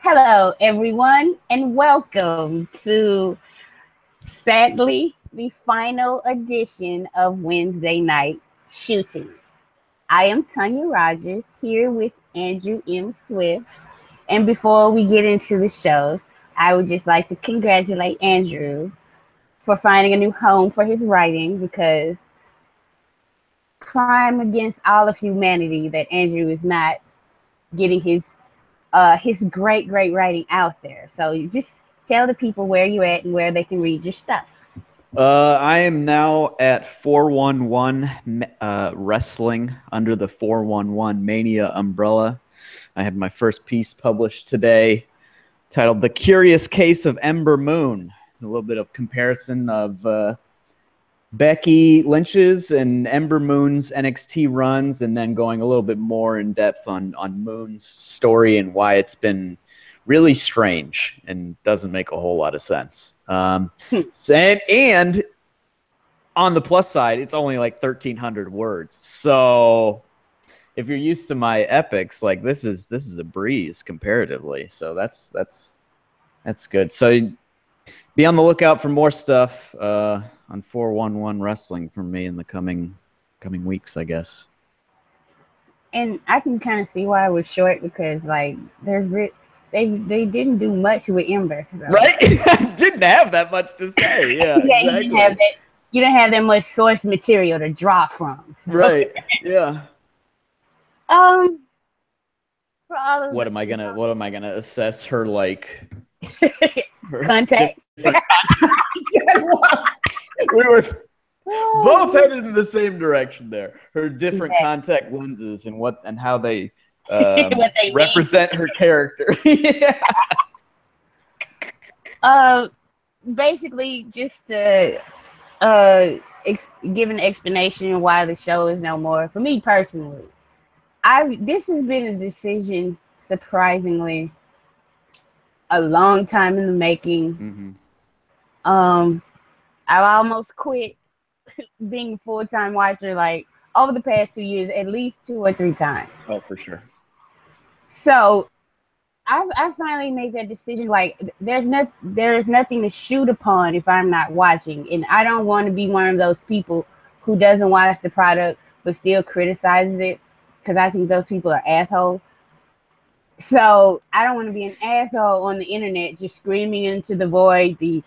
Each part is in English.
Hello, everyone, and welcome to sadly the final edition of Wednesday Night Shooting. I am Tonya Rodgers here with Andrew M. Swift. And before we get into the show, I would just like to congratulate Andrew for finding a new home for his writing because crime against all of humanity that Andrew is not getting his great writing out there. So you just tell the people where you're at and where they can read your stuff. I am now at 411 Wrestling under the 411 Mania umbrella. I had my first piece published today titled The Curious Case of Ember Moon. A little bit of comparison of Becky Lynch's and Ember Moon's NXT runs, and then going a little bit more in depth on Moon's story and why it's been really strange and doesn't make a whole lot of sense. And on the plus side, it's only like 1,300 words. So if you're used to my epics, like this is a breeze comparatively. So that's good. So be on the lookout for more stuff on 411 Wrestling from me in the coming weeks, I guess. And I can kind of see why it was short because like they didn't do much with Ember, so. Right? Didn't have that much to say. Yeah, yeah, exactly. you didn't have that much source material to draw from. So. Right. Yeah. For all of what am I gonna assess her like context? We were both headed in the same direction there. Her different contact lenses and how they represent her character. Yeah. Basically, just to give an explanation why the show is no more. For me personally, this has been a decision, surprisingly, a long time in the making. Mm-hmm. I've almost quit being a full-time watcher like over the past 2 years, at least 2 or 3 times. Oh, for sure. So I finally made that decision. Like there's nothing to shoot upon if I'm not watching, and I don't want to be one of those people who doesn't watch the product but still criticizes it because I think those people are assholes. So I don't want to be an asshole on the internet just screaming into the void the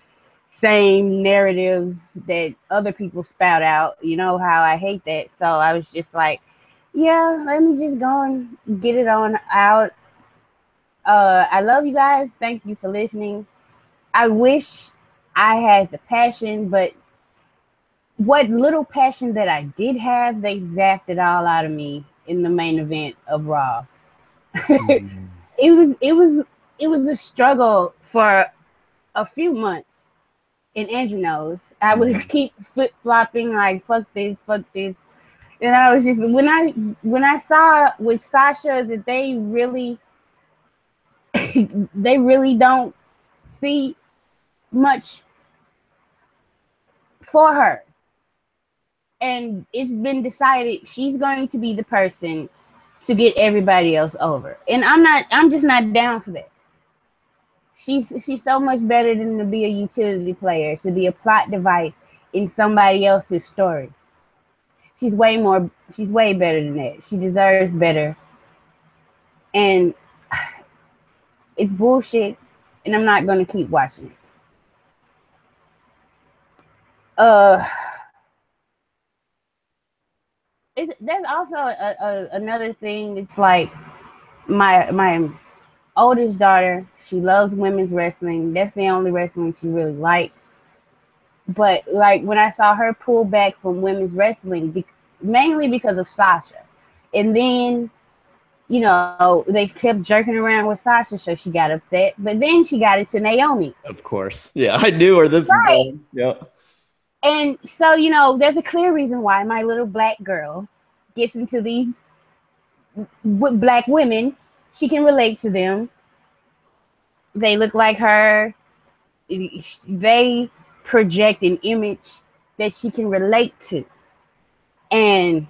same narratives that other people spout out. You know how I hate that. So I was just like, yeah, let me just go and get it on out. I love you guys. Thank you for listening. I wish I had the passion, but what little passion that I did have, they zapped it all out of me in the main event of Raw. It was a struggle for a few months, and Andrew knows. I would keep flip flopping like fuck this, and I was just when I saw with Sasha that they really don't see much for her, and it's been decided she's going to be the person to get everybody else over, and I'm just not down for that. She's so much better than to be a utility player, to be a plot device in somebody else's story. She's way better than that. She deserves better. And it's bullshit, and I'm not going to keep watching it. There's also another thing. It's like my oldest daughter, she loves women's wrestling. That's the only wrestling she really likes. But like when I saw her pull back from women's wrestling, mainly because of Sasha, and then they kept jerking around with Sasha, so she got upset. But then she got into Naomi. Of course, yeah, I knew where this is going. Yeah. And so there's a clear reason why my little black girl gets into these black women. She can relate to them. They look like her. They project an image that she can relate to. And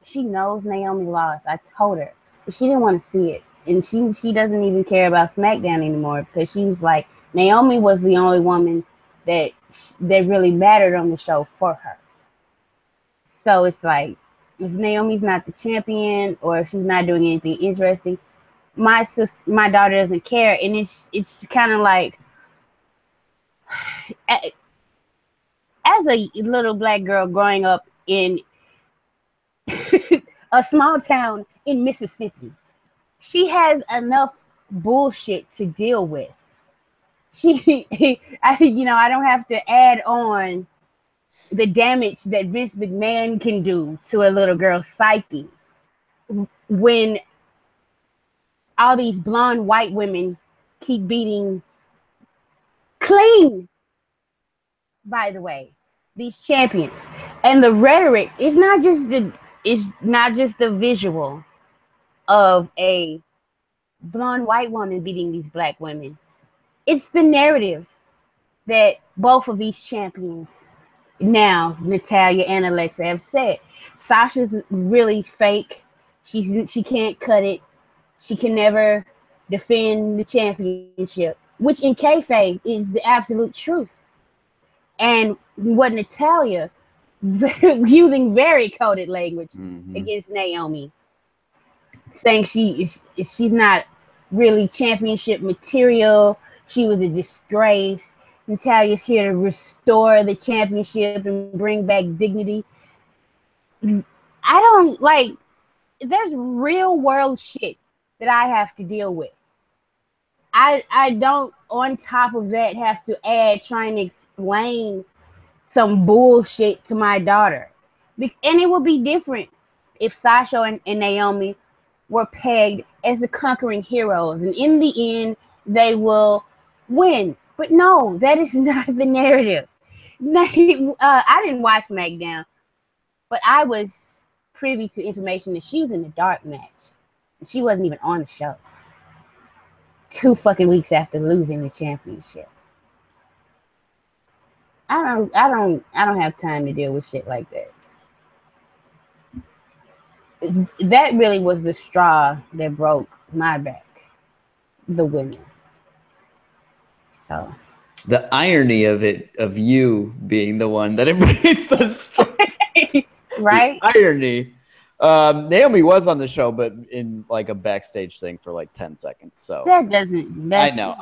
she knows Naomi lost. I told her, but she didn't want to see it. and she doesn't even care about SmackDown anymore because she's like Naomi was the only woman that really mattered on the show for her. So it's like if Naomi's not the champion or if she's not doing anything interesting, my daughter doesn't care, and it's kind of like as a little black girl growing up in a small town in Mississippi, she has enough bullshit to deal with. I don't have to add on the damage that Vince McMahon can do to a little girl's psyche when all these blonde white women keep beating clean, by the way, these champions. And the rhetoric is not just the visual of a blonde white woman beating these black women. It's the narratives that both of these champions now, Natalya and Alexa, have said. Sasha's really fake. She can't cut it. She can never defend the championship, which in kayfabe is the absolute truth. And what Natalya, using very coded language against Naomi, saying she's not really championship material. She was a disgrace. Natalya's here to restore the championship and bring back dignity. I don't like. There's real world shit that I have to deal with. I don't, on top of that, have to add trying to explain some bullshit to my daughter. And it would be different if Sasha and Naomi were pegged as the conquering heroes. And in the end, they will win. But no, that is not the narrative. I didn't watch SmackDown, but I was privy to information that she was in a dark match. She wasn't even on the show 2 fucking weeks after losing the championship. I don't have time to deal with shit like that. That really was the straw that broke my back. The women. So the irony of you being the one that embraced the straw. Right? The irony. Naomi was on the show, but in like a backstage thing for like 10 seconds. So that doesn't. I know.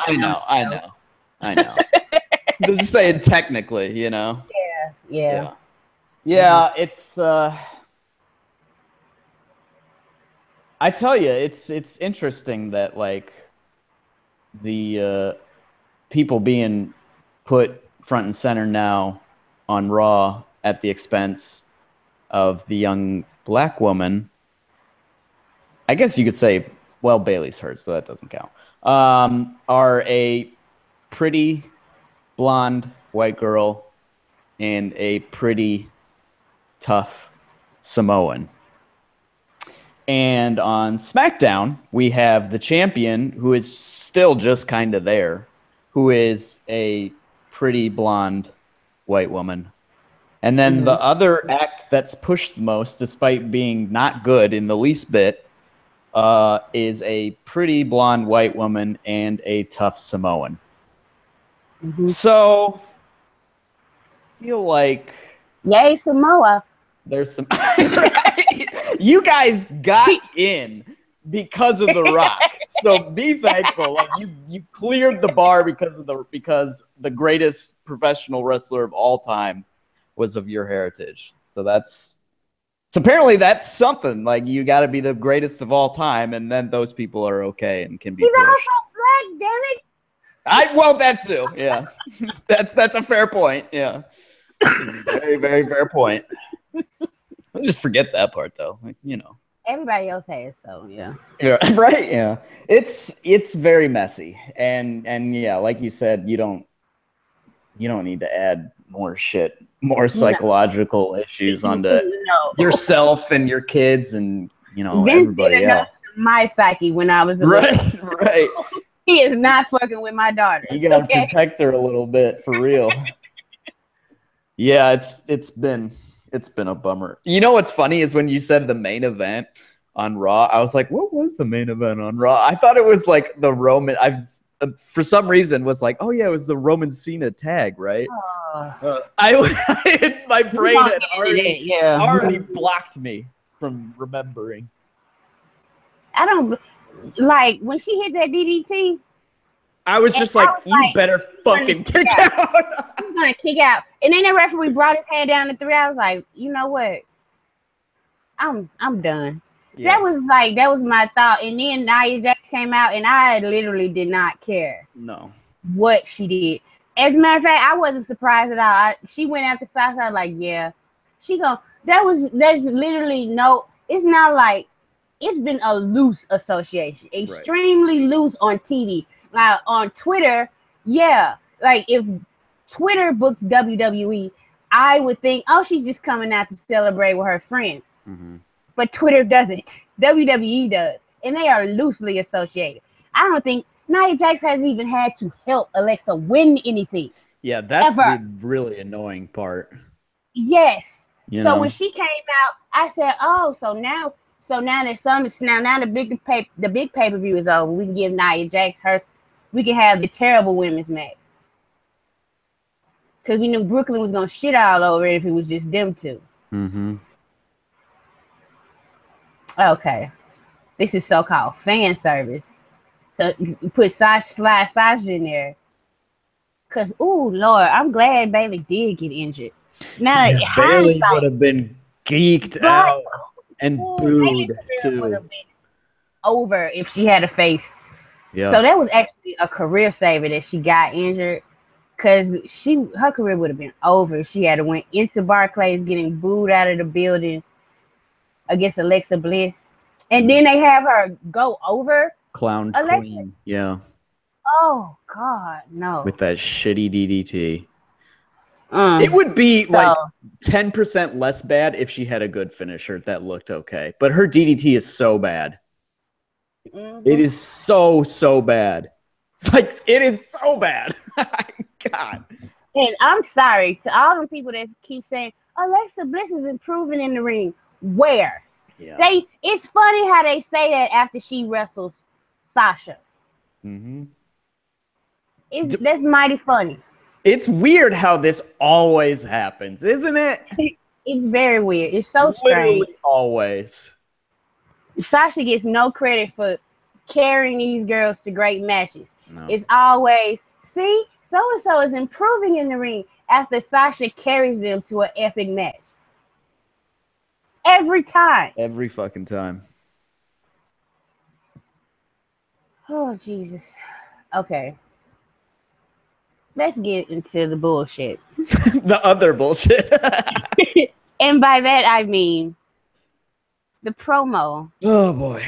I'm just saying technically, you know. Yeah. It's. I tell you, it's interesting that like the people being put front and center now on Raw at the expense of the young black woman. I guess you could say, well, Bailey's hurt, so that doesn't count. Are a pretty blonde white girl and a pretty tough Samoan. And on SmackDown, we have the champion, who is still just kind of there, who is a pretty blonde white woman. And then the other act that's pushed the most, despite being not good in the least bit, is a pretty blonde white woman and a tough Samoan. So, I feel like... Yay, Samoa. There's some... Right? You guys got in because of The Rock. So be thankful. Like you cleared the bar because the greatest professional wrestler of all time was of your heritage. So apparently that's something. Like you got to be the greatest of all time, and then those people are okay and can be. He's also black, damn it. Well, that too. Yeah, that's a fair point. Yeah, very very fair point. I'll just forget that part though. Like, you know. Everybody else has, so yeah. Yeah, right. Yeah, it's very messy, and yeah, like you said, you don't need to add more shit, more psychological issues onto yourself and your kids, and Vince everybody did enough else. to my psyche when I was a right. He is not fucking with my daughter. You gotta protect her a little bit for real. Yeah, it's been a bummer. You know what's funny is when you said the main event on Raw. I was like, what was the main event on Raw? I thought it was like the Roman. I for some reason was like, oh yeah, it was the Roman Cena tag, right? My brain had already blocked me from remembering. I don't like when she hit that DDT. I was just like, you better fucking kick out. He's gonna kick out. And then the referee brought his hand down to 3. I was like, you know what? I'm done. Yeah. That was my thought. And then Nia Jax came out, and I literally did not care. No. What she did. As a matter of fact, I wasn't surprised at all. She went after Sasha. I was like, yeah, there's literally no. It's not like it's been a loose association, extremely loose on TV. Like on Twitter, yeah. Like if Twitter books WWE, I would think, oh, she's just coming out to celebrate with her friend. Mm-hmm. But Twitter doesn't. WWE does. And they are loosely associated. I don't think Nia Jax hasn't even had to help Alexa win anything. Yeah, that's the really annoying part. Yes. So when she came out, I said, oh, so now the big pay-per-view is over. We can give Nia Jax we can have the terrible women's match. Because we knew Brooklyn was going to shit all over it if it was just them two. Mm-hmm. Okay. This is so-called fan service. So you put Sasha in there. Because, oh, Lord, I'm glad Bayley did get injured. Now, Bayley would have been geeked out and booed, too. Would have been over if she had faced. Yeah. So that was actually a career saver that she got injured. Because her career would have been over if she had to went into Barclays getting booed out of the building against Alexa Bliss. And then they have her go over Clown Queen. Yeah. Oh, God, no. With that shitty DDT. It would be like 10% less bad if she had a good finisher that looked okay. But her DDT is so bad. Mm-hmm. It is so bad. It's like, it is so bad. God. And I'm sorry to all the people that keep saying, Alexa Bliss is improving in the ring. Where? Yeah. It's funny how they say that after she wrestles Sasha. Mm-hmm. That's mighty funny. It's weird how this always happens, isn't it? It's very weird. It's so strange. Literally always. Sasha gets no credit for carrying these girls to great matches. No. It's always, see, so-and-so is improving in the ring after Sasha carries them to an epic match. Every time. Every fucking time. Oh, Jesus. Okay. Let's get into the bullshit. The other bullshit. And by that, I mean the promo. Oh, boy.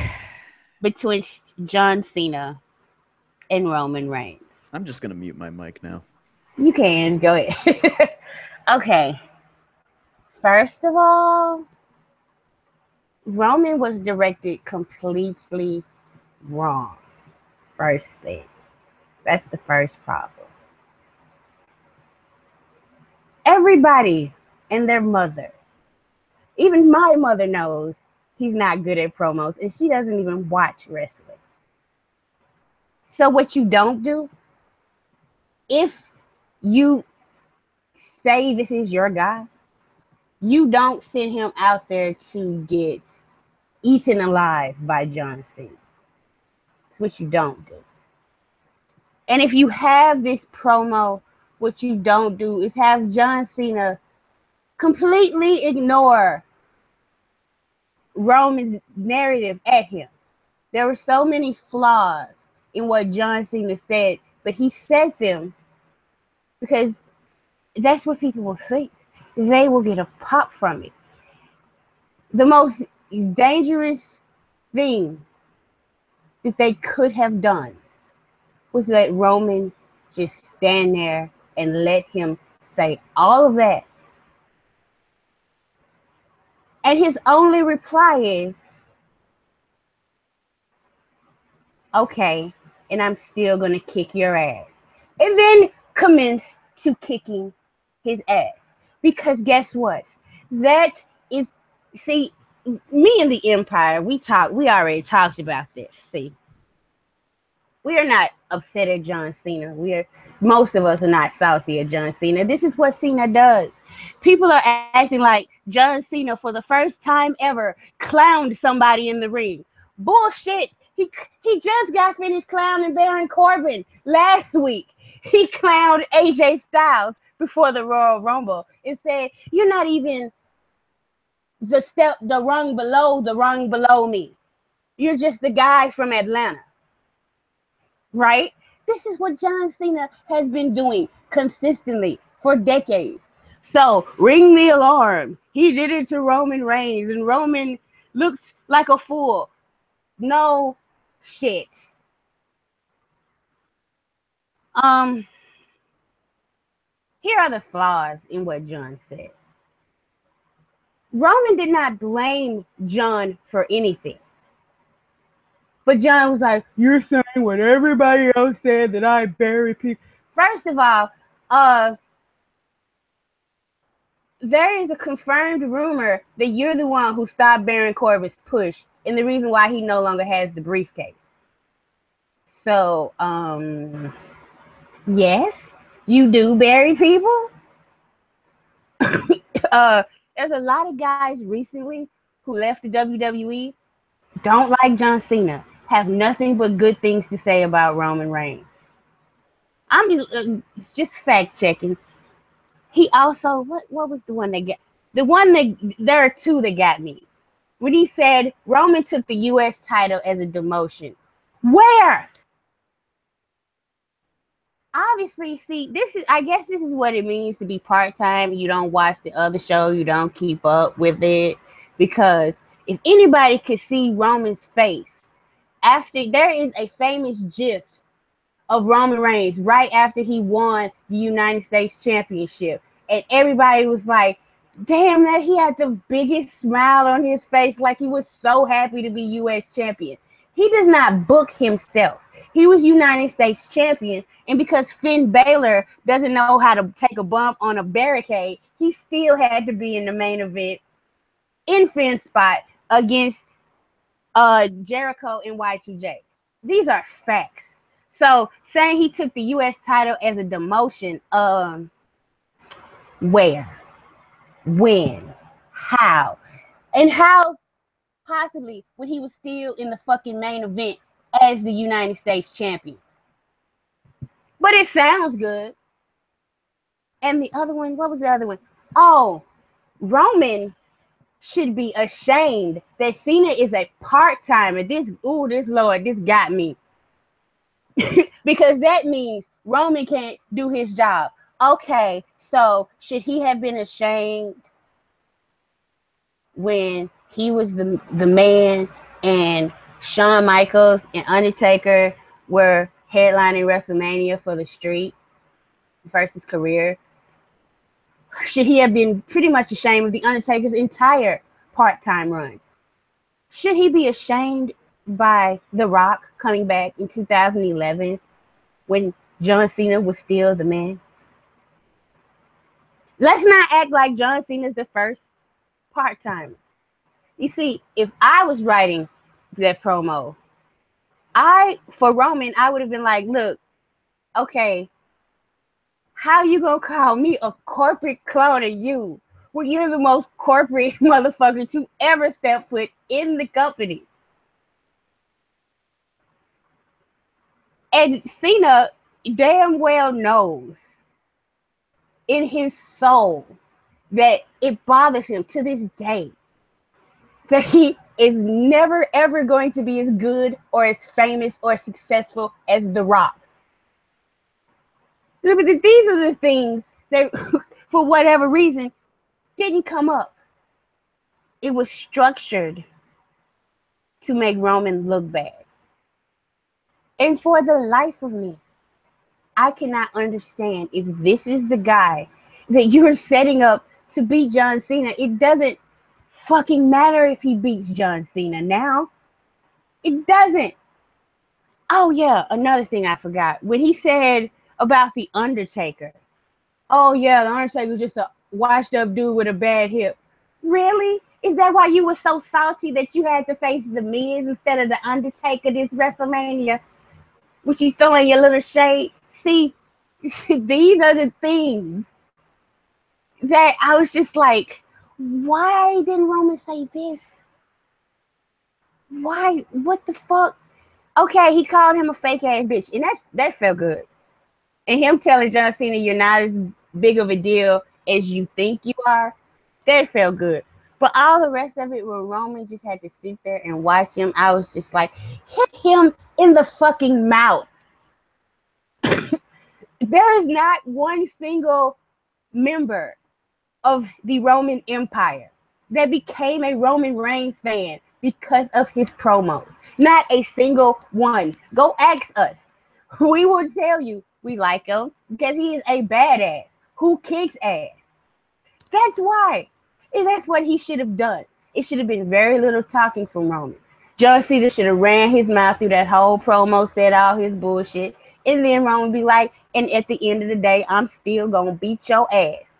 Between John Cena and Roman Reigns. I'm just going to mute my mic now. You can. Go ahead. Okay. First of all, Roman was directed completely wrong. First thing. That's the first problem. Everybody and their mother, even my mother knows he's not good at promos, and she doesn't even watch wrestling. So what you don't do, if you say this is your guy, you don't send him out there to get eaten alive by John Cena. That's what you don't do. And if you have this promo, what you don't do is have John Cena completely ignore Roman's narrative at him. There were so many flaws in what John Cena said, but he said them because that's what people will think. They will get a pop from it. The most dangerous thing that they could have done was let Roman just stand there and let him say all of that. And his only reply is, okay, and I'm still going to kick your ass. And then commence to kicking his ass. Because guess what? That is, see, me and the Empire, we already talked about this. See, we are not upset at John Cena. Most of us are not salty at John Cena. This is what Cena does. People are acting like John Cena, for the first time ever, clowned somebody in the ring. Bullshit. He just got finished clowning Baron Corbin last week. He clowned AJ Styles before the Royal Rumble and said, "You're not even the rung below me. You're just the guy from Atlanta." Right? This is what John Cena has been doing consistently for decades. So, ring the alarm. He did it to Roman Reigns, and Roman looked like a fool. No shit. Here are the flaws in what John said. Roman did not blame John for anything. But John was like, "You're saying what everybody else said, that I bury people." First of all, there is a confirmed rumor that you're the one who stopped Baron Corbin's push and the reason why he no longer has the briefcase. So, yes, you do bury people. There's a lot of guys recently who left the WWE, don't like John Cena, have nothing but good things to say about Roman Reigns. I'm just fact checking. He also, what was the one that got, there are two that got me. When he said Roman took the U.S. title as a demotion. Where? Obviously, see, I guess this is what it means to be part-time. You don't watch the other show. You don't keep up with it. Because if anybody could see Roman's face after, there is a famous gif of Roman Reigns right after he won the United States Championship. And everybody was like, damn, that he had the biggest smile on his face, like he was so happy to be U.S. champion. He does not book himself. He was United States champion, and because Finn Balor doesn't know how to take a bump on a barricade, he still had to be in the main event in Finn's spot against Jericho and Y2J. These are facts. So saying he took the U.S. title as a demotion, where, when, how, and how possibly when he was still in the fucking main event as the United States champion. But it sounds good. And the other one, what was the other one? Oh, Roman should be ashamed that Cena is a part-timer. This Lord, this got me. Because that means Roman can't do his job. Okay, so should he have been ashamed when he was the man and Shawn Michaels and Undertaker were headlining WrestleMania for the street versus career? Should he have been pretty much ashamed of the Undertaker's entire part-time run? Should he be ashamed by The Rock coming back in 2011 when John Cena was still the man? Let's not act like John Cena is the first part-timer. You see, if I was writing that promo, for Roman, I would have been like, look, okay, how you gonna call me a corporate clone of you when you're the most corporate motherfucker to ever step foot in the company? And Cena damn well knows in his soul that it bothers him to this day that he is never ever going to be as good or as famous or successful as The Rock. But these are the things that, for whatever reason, didn't come up. It was structured to make Roman look bad. And for the life of me, I cannot understand if this is the guy that you're setting up to beat John Cena. It doesn't fucking matter if he beats John Cena now. It doesn't. Oh yeah, another thing I forgot. When he said about The Undertaker, oh yeah, The Undertaker's just a washed up dude with a bad hip. Really? Is that why you were so salty that you had to face the Miz instead of the Undertaker this WrestleMania? Which you throw in your little shade? See, these are the things that I was just like, why didn't Roman say this? Why? What the fuck? Okay, he called him a fake ass bitch, and that felt good. And him telling John Cena you're not as big of a deal as you think you are, that felt good. But all the rest of it, where Roman just had to sit there and watch him, I was just like, hit him in the fucking mouth. There is not one single member of the Roman Empire that became a Roman Reigns fan because of his promos. Not a single one. Go ask us. We will tell you we like him because he is a badass who kicks ass. That's why. And that's what he should have done. It should have been very little talking from Roman. John Cena should have ran his mouth through that whole promo, said all his bullshit, and then Roman be like, and at the end of the day, I'm still going to beat your ass.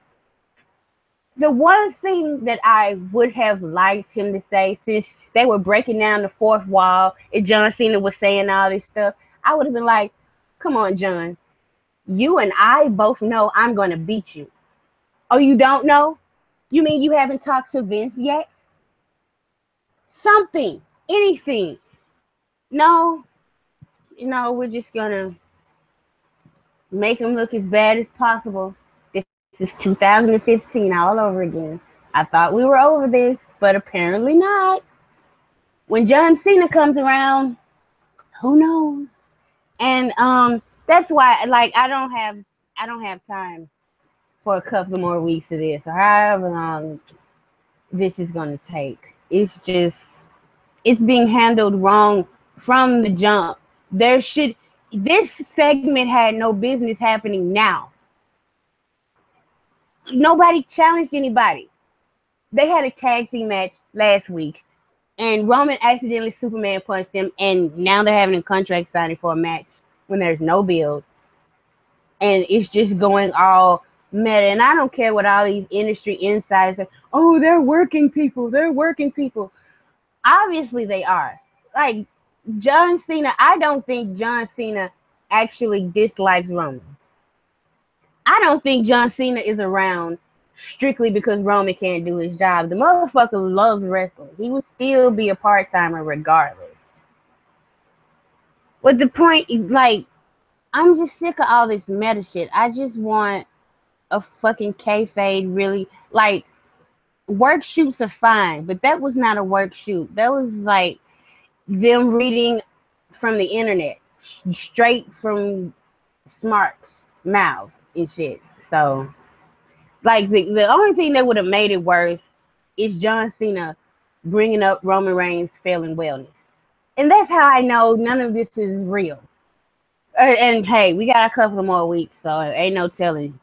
The one thing that I would have liked him to say, since they were breaking down the fourth wall and John Cena was saying all this stuff, I would have been like, come on, John. You and I both know I'm going to beat you. Oh, you don't know? You mean you haven't talked to Vince yet? Something, anything. No, we're just going to make him look as bad as possible. This is 2015 all over again. I thought we were over this, but apparently not. When John Cena comes around, who knows? And that's why, like, I don't have time for a couple more weeks of this, or however long this is going to take. It's being handled wrong from the jump. This segment had no business happening now. Nobody challenged anybody. They had a tag team match last week, and Roman accidentally Superman punched him, and now they're having a contract signing for a match when there's no build. And it's just going all meta. And I don't care what all these industry insiders say. Oh, they're working people. They're working people. Obviously they are. Like John Cena, I don't think John Cena actually dislikes Roman. I don't think John Cena is around strictly because Roman can't do his job. The motherfucker loves wrestling. He would still be a part-timer regardless. But the point, like, I'm just sick of all this meta shit. I just want a fucking kayfabe, really. Like, work shoots are fine, but that was not a work shoot. That was like them reading from the internet, straight from Smarks' mouth and shit. So, like, the only thing that would have made it worse is John Cena bringing up Roman Reigns' failing wellness. And that's how I know none of this is real. And hey, we got a couple of more weeks, so ain't no telling.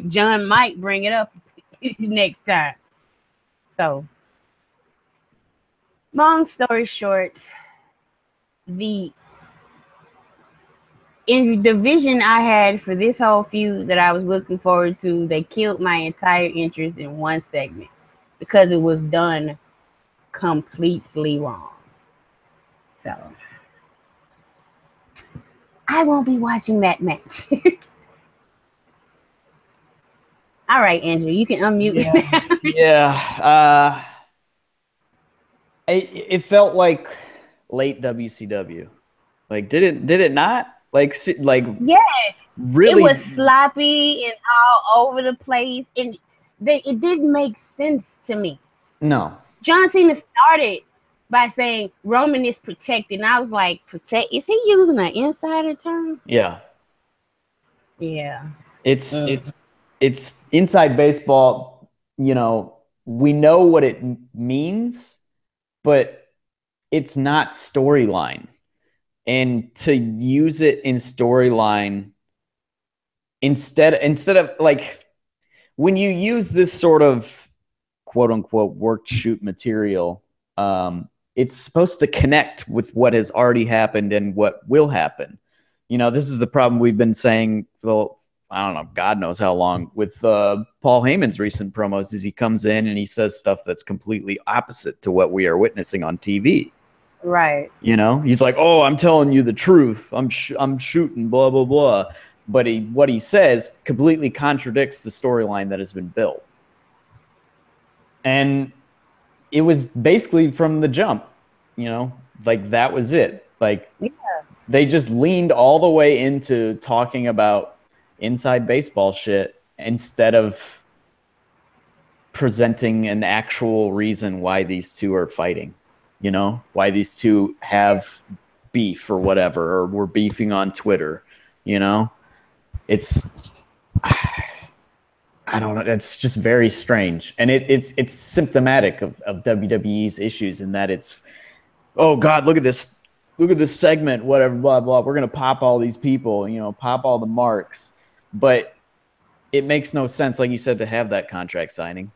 John might bring it up next time. So, long story short, the vision I had for this whole feud that I was looking forward to, they killed my entire interest in one segment because it was done completely wrong. So, I won't be watching that match. All right, Andrew, you can unmute now. Yeah. It felt like late WCW. Like, did it not? Like, yeah, really, it was sloppy and all over the place, and it didn't make sense to me. No. John Cena started by saying Roman is protected, and I was like, protect? Is he using an insider term? Yeah. Yeah. It's inside baseball. You know, we know what it means, but it's not storyline. And to use it in storyline instead of like when you use this sort of quote unquote work shoot material, it's supposed to connect with what has already happened and what will happen. You know, this is the problem we've been saying for I don't know, God knows how long, with Paul Heyman's recent promos, is he comes in and he says stuff that's completely opposite to what we are witnessing on TV. Right. You know, he's like, "Oh, I'm telling you the truth. I'm shooting, blah blah blah." But what he says completely contradicts the storyline that has been built, and it was basically from the jump. You know, like that was it. Like they just leaned all the way into talking about inside baseball shit instead of presenting an actual reason why these two are fighting. You know, why these two have beef or whatever, or we're beefing on Twitter. You know, it's I don't know. It's just very strange, and it's symptomatic of WWE's issues in that it's, oh God, look at this segment, whatever, blah blah. We're gonna pop all these people, you know, pop all the marks, but it makes no sense, like you said, to have that contract signing.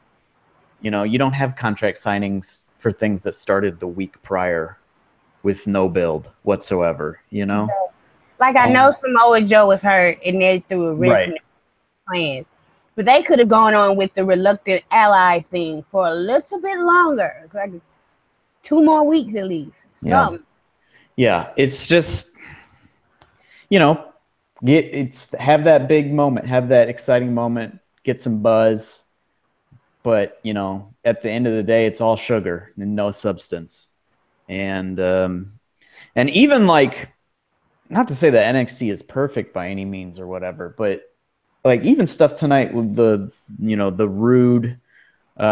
You know, you don't have contract signings for things that started the week prior with no build whatsoever, you know? Like, I know Samoa Joe was hurt and they threw a wrench in their plans. But they could have gone on with the reluctant ally thing for a little bit longer. Like 2 more weeks at least. Something. Yeah, it's just, you know, have that big moment, have that exciting moment, get some buzz. But, you know, at the end of the day, it's all sugar and no substance. And even like, not to say that NXT is perfect by any means or whatever, but like even stuff tonight with the, you know, the Rude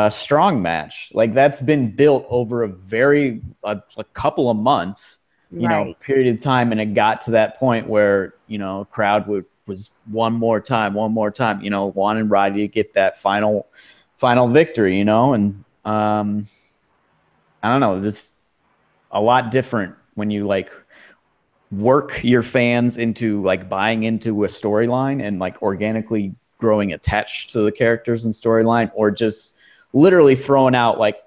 strong match, like that's been built over a couple of months, you know, period of time. And it got to that point where, you know, crowd was one more time, you know, wanting Roddy to get that final victory, you know. And I don't know, it's a lot different when you like work your fans into like buying into a storyline and like organically growing attached to the characters and storyline, or just literally throwing out like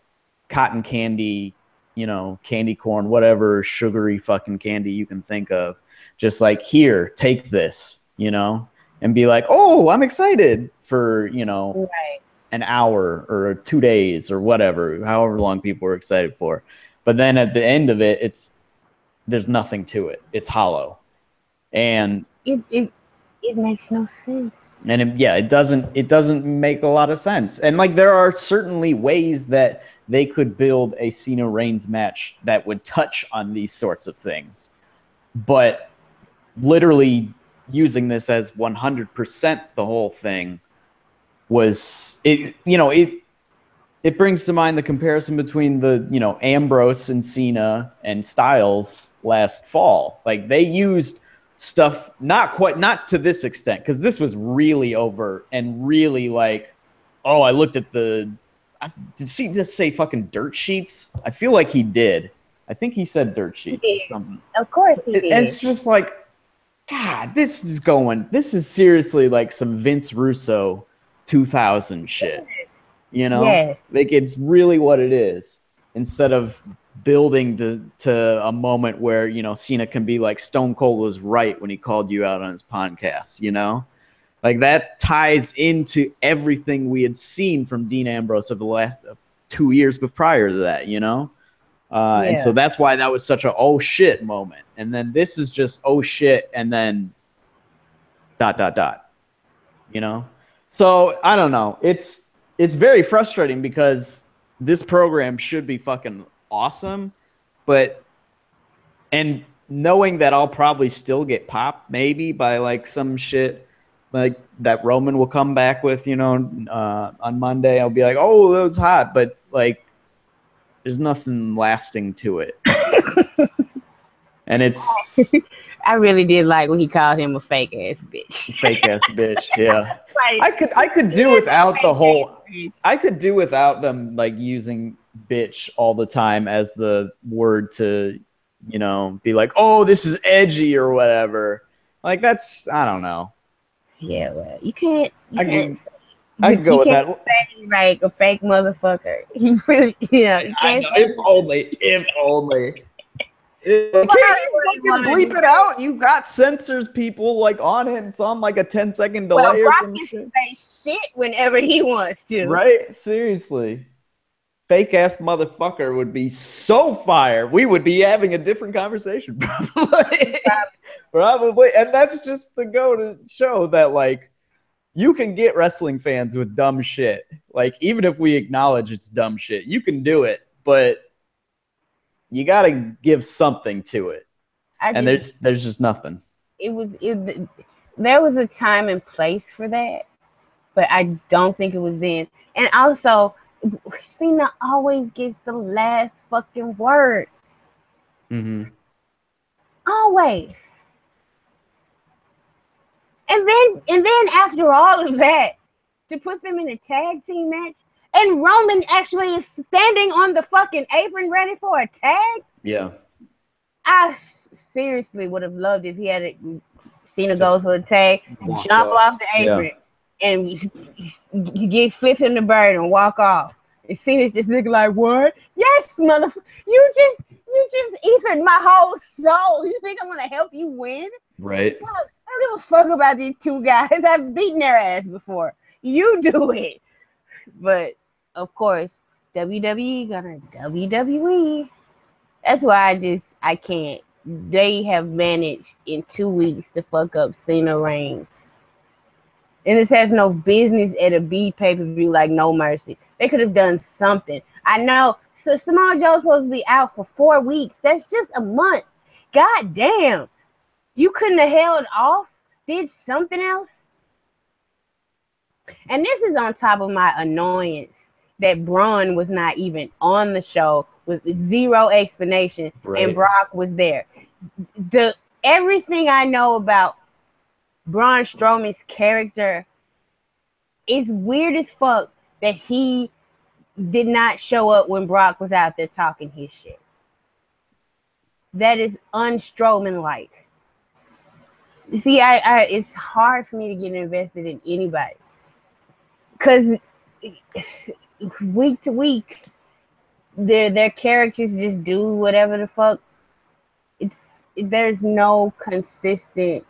cotton candy, you know, candy corn, whatever sugary fucking candy you can think of, just like, here, take this, you know, and be like, oh, I'm excited for, you know, an hour or 2 days or whatever, however long people were excited for. But then at the end of it, there's nothing to it. It's hollow. And it makes no sense. And it doesn't make a lot of sense. And like there are certainly ways that they could build a Cena Reigns match that would touch on these sorts of things. But literally using this as 100% the whole thing was it, you know, it brings to mind the comparison between the, you know, Ambrose and Cena and Styles last fall. Like they used stuff not to this extent, because this was really overt and really like, oh, I looked at did he just say fucking dirt sheets? I feel like he did. I think he said dirt sheets or something. Of course he did. And it's just like, God, this is seriously like some Vince Russo 2000 shit. You know, like it's really what it is, instead of building to a moment where, you know, Cena can be like, Stone Cold was right when he called you out on his podcast, you know, like that ties into everything we had seen from Dean Ambrose of the last 2 years, but prior to that, you know, and so that's why that was such a oh shit moment. And then this is just oh shit, and then ... you know. So I don't know. It's very frustrating because this program should be fucking awesome, and knowing that I'll probably still get popped maybe by like some shit like that Roman will come back with, you know, on Monday. I'll be like, oh, that was hot, but like there's nothing lasting to it. And it's I really did like when he called him a fake ass bitch. Fake ass bitch, yeah. I could do without the whole. I could do without them like using bitch all the time as the word to, you know, be like, oh, this is edgy or whatever. Like that's, I don't know. Yeah, well, you can't. I could go with that. Say, like a fake motherfucker. You really, yeah. I know, if only. Can't you fucking bleep it out? You got censors people like on it. It's on like a 10-second delay or some shit. Say shit whenever he wants to. Right? Seriously. Fake ass motherfucker would be so fire. We would be having a different conversation, probably. Probably. And that's just the go to show that, like, you can get wrestling fans with dumb shit. Like, even if we acknowledge it's dumb shit, you can do it, but you got to give something to it. And there's just nothing. There was a time and place for that, but I don't think it was then. And also, Cena always gets the last fucking word. Mm-hmm. Always. And then after all of that, to put them in a tag team match, and Roman actually is standing on the fucking apron ready for a tag. Yeah. I seriously would have loved if he had Cena goes for a tag, jump off the apron, and flip him the bird and walk off. And Cena's just looking like, what? Yes, motherfucker. You just ethered my whole soul. You think I'm gonna help you win? Right. Well, I don't give a fuck about these two guys. I've beaten their ass before. You do it. But of course, WWE gonna WWE. That's why I can't. They have managed in 2 weeks to fuck up Cena Reigns. And this has no business at a B pay-per-view like No Mercy. They could have done something. I know. So Samoa Joe's supposed to be out for 4 weeks. That's just a month. God damn. You couldn't have held off? Did something else? And this is on top of my annoyance that Braun was not even on the show with zero explanation, and Brock was there. Everything I know about Braun Strowman's character is weird as fuck that he did not show up when Brock was out there talking his shit. That is un-Strowman-like. You see, it's hard for me to get invested in anybody because week to week, their characters just do whatever the fuck. There's no consistency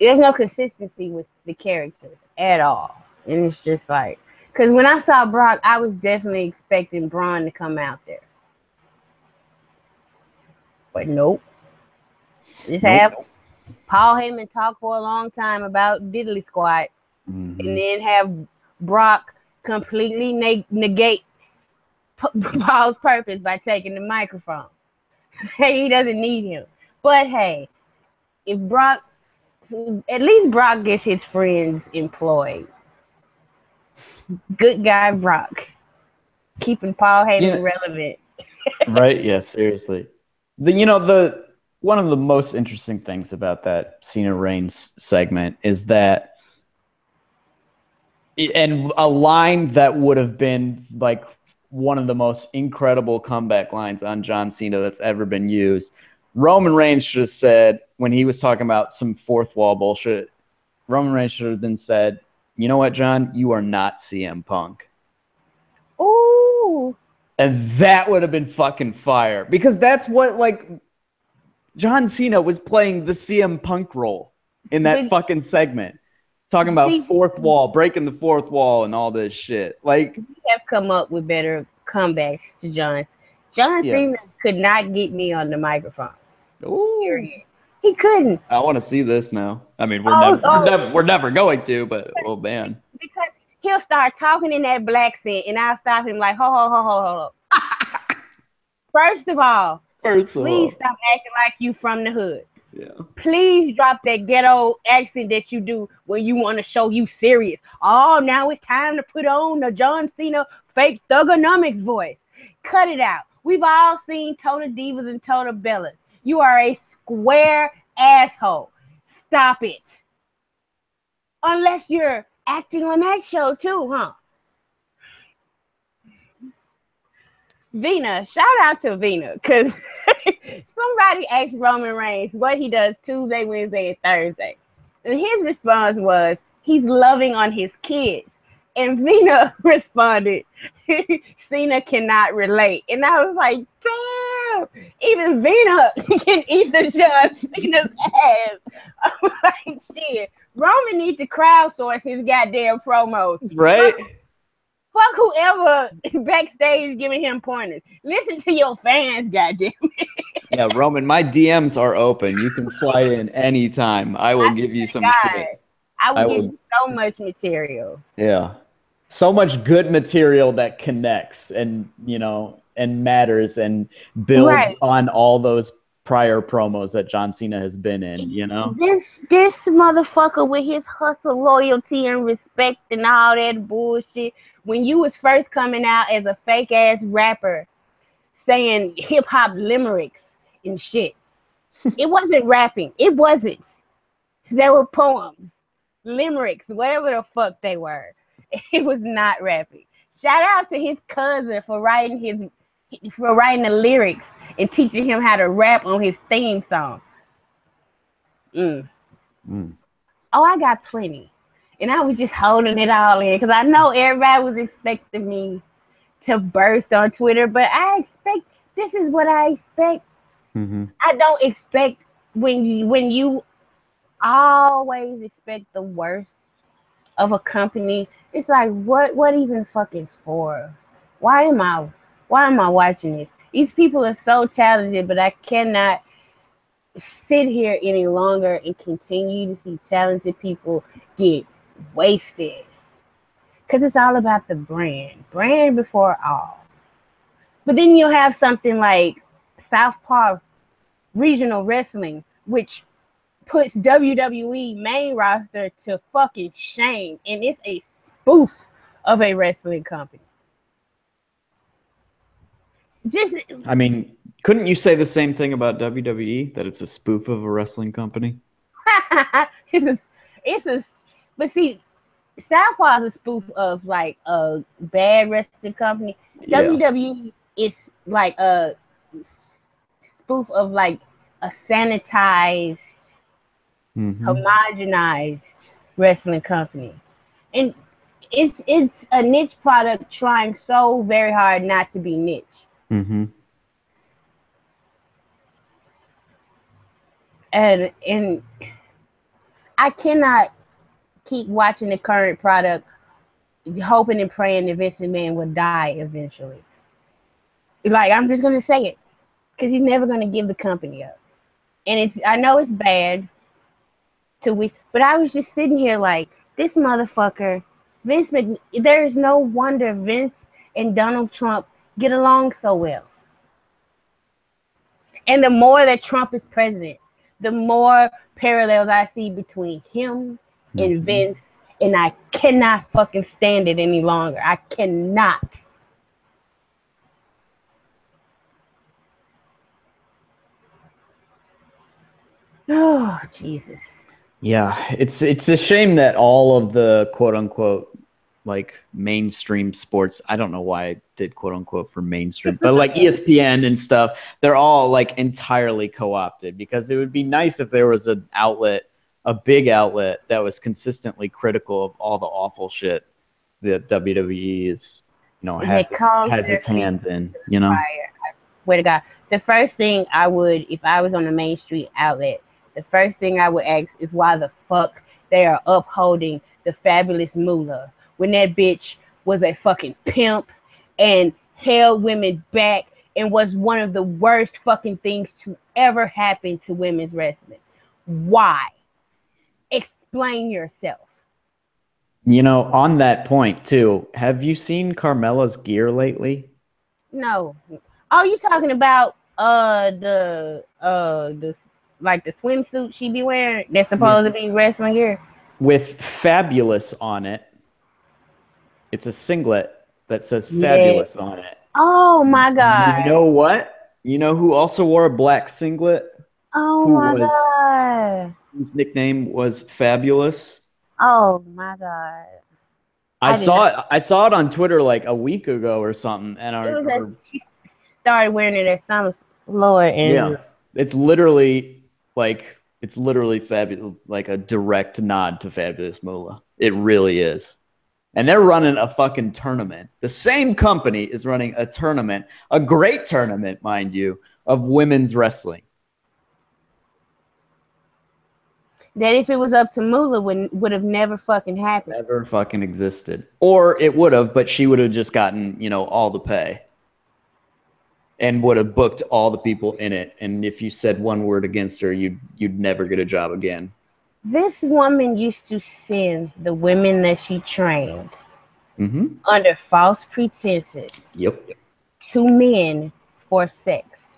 with the characters at all. And it's just like, because when I saw Brock, I was definitely expecting Braun to come out there. But nope. Just have Paul Heyman talk for a long time about Diddley Squad, and then have Brock completely negate Paul's purpose by taking the microphone. Hey, he doesn't need him. But hey, if Brock, at least Brock gets his friends employed. Good guy Brock, keeping Paul Heyman relevant. Right? Yeah, seriously. One of the most interesting things about that Cena Reigns segment is that, and a line that would have been like one of the most incredible comeback lines on John Cena that's ever been used. Roman Reigns should have said, when he was talking about some fourth wall bullshit, Roman Reigns should have been said, you know what, John? You are not CM Punk. Ooh. And that would have been fucking fire. Because that's what, like, John Cena was playing the CM Punk role in that fucking segment. Talking about fourth wall, breaking the fourth wall and all this shit. Like, we have come up with better comebacks to John. John Cena could not get me on the microphone. Ooh. Period. He couldn't. I want to see this now. I mean, we're never going to, but oh man. Because he'll start talking in that black accent, and I'll stop him like, hold. First of all, please stop acting like you from the hood. Yeah. Please drop that ghetto accent that you do when you want to show you serious. Oh, now it's time to put on the John Cena fake thugonomics voice. Cut it out. We've all seen Total Divas and Total Bellas. You are a square asshole. Stop it. Unless you're acting on that show too, huh? Vina, shout out to Vina, because somebody asked Roman Reigns what he does Tuesday, Wednesday, and Thursday. And his response was, he's loving on his kids. And Vina responded, Cena cannot relate. And I was like, Even Vina can eat the John Cena's ass. I'm like, shit. Roman needs to crowdsource his goddamn promos. Right? Fuck whoever backstage giving him pointers. Listen to your fans, goddamn. Yeah, Roman, my DMs are open. You can slide in anytime. I will give you some shit. I will give you so much material. Yeah. So much good material that connects and, and matters and builds on all those prior promos that John Cena has been in, This motherfucker with his hustle, loyalty, and respect and all that bullshit. When you was first coming out as a fake ass rapper saying hip hop limericks and shit, it wasn't rapping. It wasn't. There were poems, limericks, whatever the fuck they were. It was not rapping. Shout out to his cousin for writing the lyrics and teaching him how to rap on his theme song. Oh, I got plenty. And I was just holding it all in because I know everybody was expecting me to burst on Twitter, but this is what I expect. I don't expect when you always expect the worst of a company. It's like, what even fucking for? Why am I watching this? These people are so talented, but I cannot sit here any longer and continue to see talented people get wasted. Because it's all about the brand before all. But then you'll have something like Southpaw Regional Wrestling, which puts WWE main roster to fucking shame, and it's a spoof of a wrestling company. Couldn't you say the same thing about WWE, that it's a spoof of a wrestling company? But see, Southpaw is a spoof of like a bad wrestling company. Yeah. WWE is like a spoof of like a sanitized, homogenized wrestling company, and it's a niche product trying so very hard not to be niche. And I cannot keep watching the current product, hoping and praying that Vince McMahon will die eventually. Like, I'm just gonna say it, because he's never gonna give the company up. And I know it's bad but I was just sitting here like, this motherfucker, Vince McMahon, there is no wonder Vince and Donald Trump get along so well. And the more that Trump is president, the more parallels I see between him and Vince, and I cannot fucking stand it any longer. I cannot. Oh, Jesus. Yeah, it's a shame that all of the quote unquote like mainstream sports, I don't know why I did quote unquote for mainstream, but like ESPN and stuff, they're all like entirely co-opted, because it would be nice if there was an outlet, a big outlet that was consistently critical of all the awful shit that WWE is, has its hands in, Swear to God, the first thing I would, if I was on a Main Street outlet, the first thing I would ask is why the fuck they are upholding the fabulous Moolah when that bitch was a fucking pimp and held women back and was one of the worst fucking things to ever happen to women's wrestling. Why? Explain yourself. On that point too, have you seen Carmella's gear lately? No. Oh, you talking about the swimsuit she be wearing that's supposed to be wrestling gear? With fabulous on it. It's a singlet that says fabulous on it. Oh my God. You know what? You know who also wore a black singlet? Oh my God. Whose nickname was Fabulous? Oh my God. I saw it on Twitter like a week ago or something, and she started wearing it at some Lord. Yeah, it's literally fabulous, like a direct nod to Fabulous Moolah. It really is. And they're running a fucking tournament. The same company is running a tournament, a great tournament, mind you, of women's wrestling. That if it was up to Moolah, would have never fucking happened. Never fucking existed. Or it would have, but she would have just gotten, all the pay. And would have booked all the people in it. And if you said one word against her, you'd never get a job again. This woman used to send the women that she trained under false pretenses to men for sex.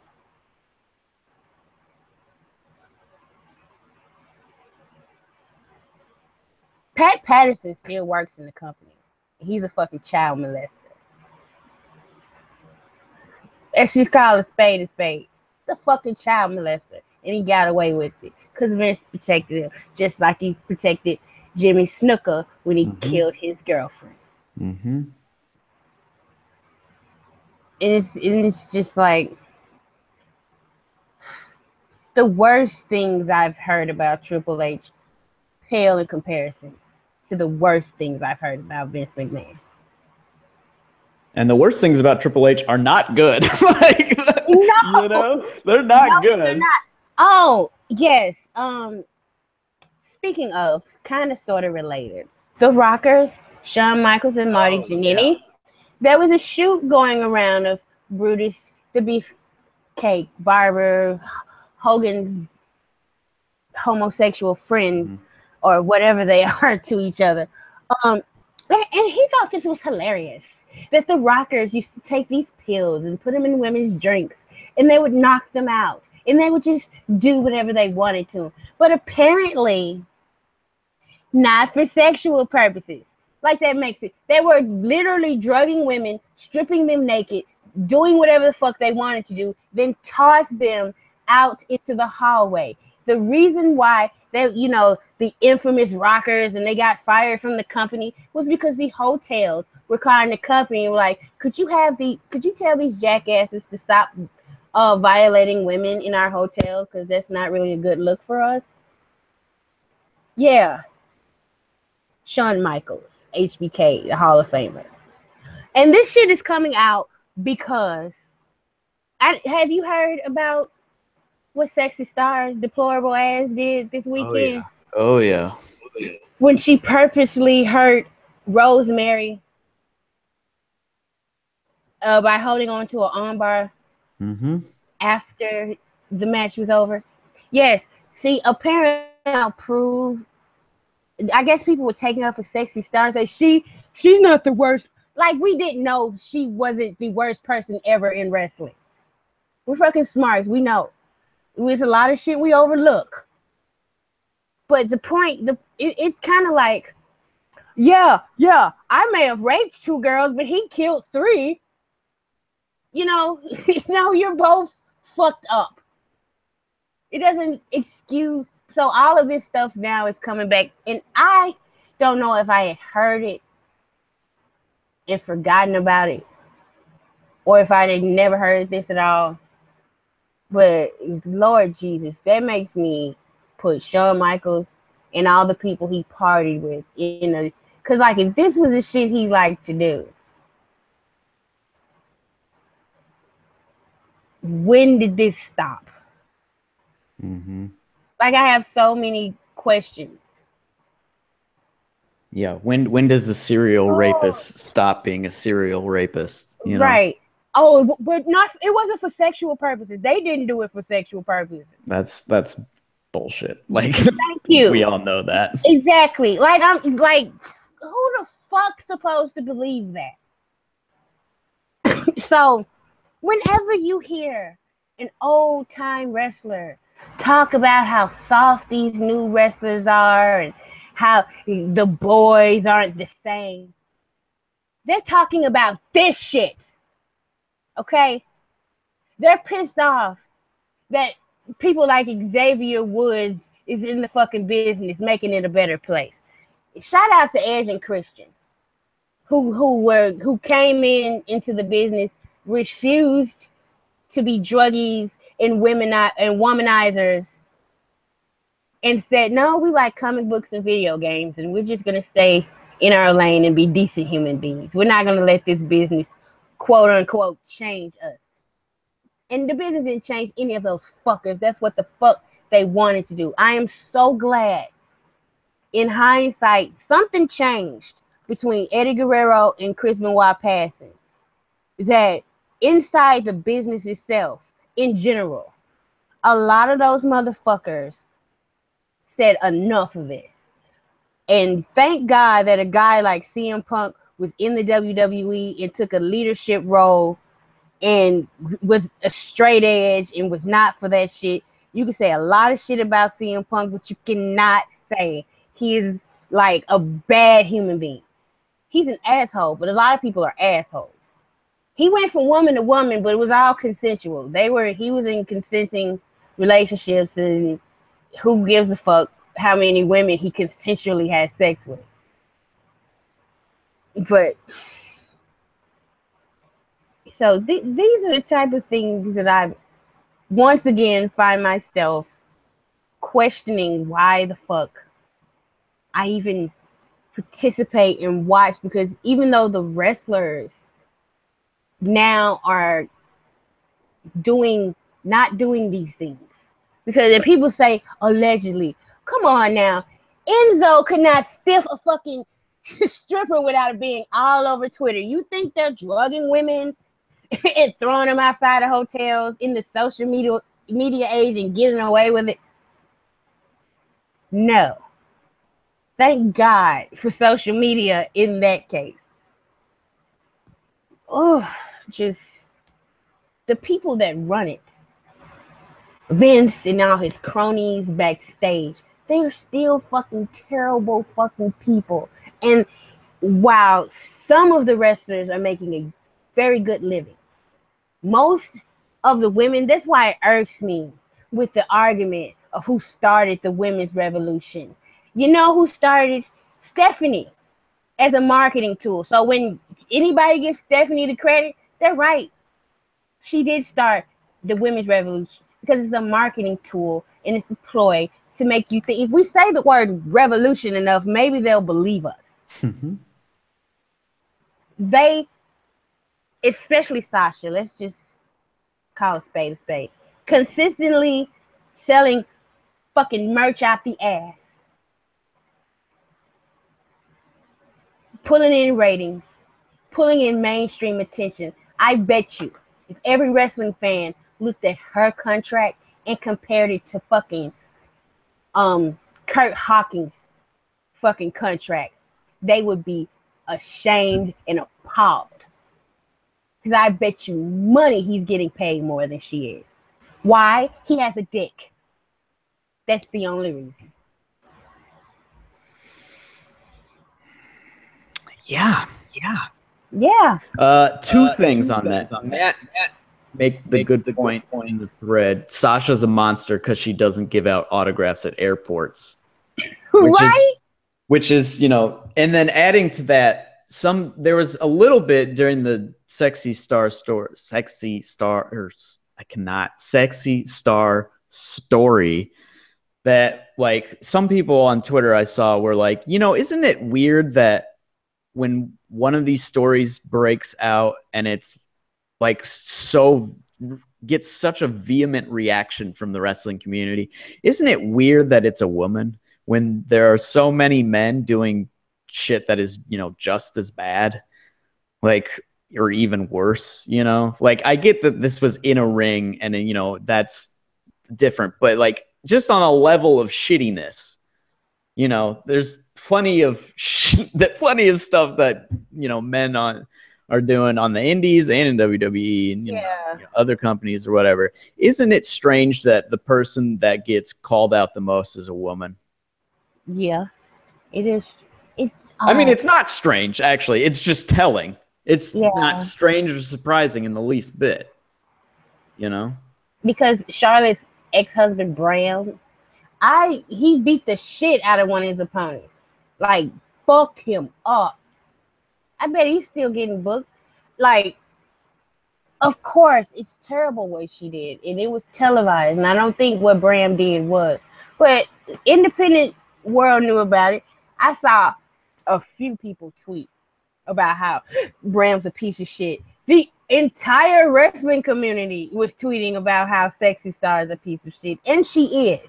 Pat Patterson still works in the company. He's a fucking child molester. And she's called a spade. The fucking child molester. And he got away with it. Because Vince protected him. Just like he protected Jimmy Snuka when he killed his girlfriend. And it's just like the worst things I've heard about Triple H pale in comparison to the worst things I've heard about Vince McMahon. And the worst things about Triple H are not good. They're not good. They're not. Oh, yes. Speaking of, kind of sort of related, the Rockers, Shawn Michaels and Marty Jannetty, there was a shoot going around of Brutus the Beefcake Barber, Hogan's homosexual friend, or whatever they are to each other. And he thought this was hilarious. That the Rockers used to take these pills and put them in women's drinks, and they would knock them out, and they would just do whatever they wanted to. But apparently, not for sexual purposes. Like that makes it. They were literally drugging women, stripping them naked, doing whatever the fuck they wanted to do, then toss them out into the hallway. The reason why they, the infamous Rockers and they got fired from the company was because the hotels were calling the company and were like, could you tell these jackasses to stop violating women in our hotel because that's not really a good look for us? Yeah. Shawn Michaels, HBK, the Hall of Famer. And this shit is coming out because have you heard about what Sexy Star's deplorable ass did this weekend? Oh yeah. When she purposely hurt Rosemary by holding on to an armbar after the match was over. Yes. See, apparently I'll prove. I guess people were taking her for Sexy Star and say she's not the worst. Like we didn't know she wasn't the worst person ever in wrestling. We're fucking smarts. We know. There's a lot of shit we overlook. But the point, it's kind of like, yeah, I may have raped 2 girls, but he killed 3. You're both fucked up. It doesn't excuse. So all of this stuff now is coming back. And I don't know if I had heard it and forgotten about it, or if I had never heard this at all. But Lord Jesus, that makes me put Shawn Michaels and all the people he partied with because like if this was the shit he liked to do, when did this stop? Like I have so many questions. Yeah, when does a serial rapist stop being a serial rapist? Right. Oh, but it wasn't for sexual purposes. They didn't do it for sexual purposes. That's bullshit. Like thank you. We all know that. Exactly. Like I'm like, who the fuck's supposed to believe that? So whenever you hear an old time wrestler talk about how soft these new wrestlers are and how the boys aren't the same, they're talking about this shit. Okay? They're pissed off that people like Xavier Woods is in the fucking business, making it a better place. Shout out to Edge and Christian, who came into the business, refused to be druggies and womanizers, and said, no, we like comic books and video games, and we're just gonna stay in our lane and be decent human beings. We're not gonna let this business, quote unquote, change us. And the business didn't change any of those fuckers. That's what the fuck they wanted to do. I am so glad, in hindsight, something changed between Eddie Guerrero and Chris Benoit passing. That inside the business itself, in general, a lot of those motherfuckers said enough of this. And thank God that a guy like CM Punk was in the WWE and took a leadership role and was a straight edge and was not for that shit. You can say a lot of shit about CM Punk, but you cannot say he is like a bad human being. He's an asshole, but a lot of people are assholes. He went from woman to woman, but it was all consensual. He was in consenting relationships, and who gives a fuck how many women he consensually had sex with. But so these are the type of things that I once again find myself questioning why the fuck I even participate and watch, because even though the wrestlers now are not doing these things, because if people say allegedly, come on now, Enzo could not stiff a fucking stripper without it being all over Twitter. You think they're drugging women and throwing them outside of hotels in the social media age and getting away with it? No. Thank God for social media in that case. Oh, just the people that run it, Vince and all his cronies backstage, they are still fucking terrible fucking people. And while some of the wrestlers are making a very good living, most of the women, that's why it irks me with the argument of who started the women's revolution. You know who started? Stephanie, as a marketing tool. So when anybody gives Stephanie the credit, they're right. She did start the women's revolution because it's a marketing tool and it's a ploy to make you think. If we say the word revolution enough, maybe they'll believe us. They, especially Sasha, let's just call a spade, consistently selling fucking merch out the ass, pulling in ratings, pulling in mainstream attention. I bet you if every wrestling fan looked at her contract and compared it to fucking Kurt Hawkins' fucking contract, they would be ashamed and appalled. Because I bet you money he's getting paid more than she is. Why? He has a dick. That's the only reason. Yeah. Two things on that. Matt make the good point in the thread. Sasha's a monster because she doesn't give out autographs at airports. Which is, you know, and then adding to that, there was a little bit during the sexy star story that, like, some people on Twitter I saw were like, you know, isn't it weird that when one of these stories breaks out and it's like gets such a vehement reaction from the wrestling community, isn't it weird that it's a woman when there are so many men doing shit that is, you know, just as bad, like, or even worse, you know? Like, I get that this was in a ring and, you know, that's different, but like, just on a level of shittiness, you know, there's plenty of stuff that, you know, men are doing on the indies and in WWE and you know, other companies or whatever. Isn't it strange that the person that gets called out the most is a woman? Yeah, it is. I mean, it's not strange, actually. It's just telling. It's not strange or surprising in the least bit, you know? Because Charlotte's ex-husband, Bram, he beat the shit out of one of his opponents. Like, fucked him up. I bet he's still getting booked. Like, of course, it's terrible what she did. And it was televised. And I don't think what Bram did was. But independent world knew about it. I saw a few people tweet about how Bram's a piece of shit. entire wrestling community was tweeting about how Sexy Star is a piece of shit, and she is.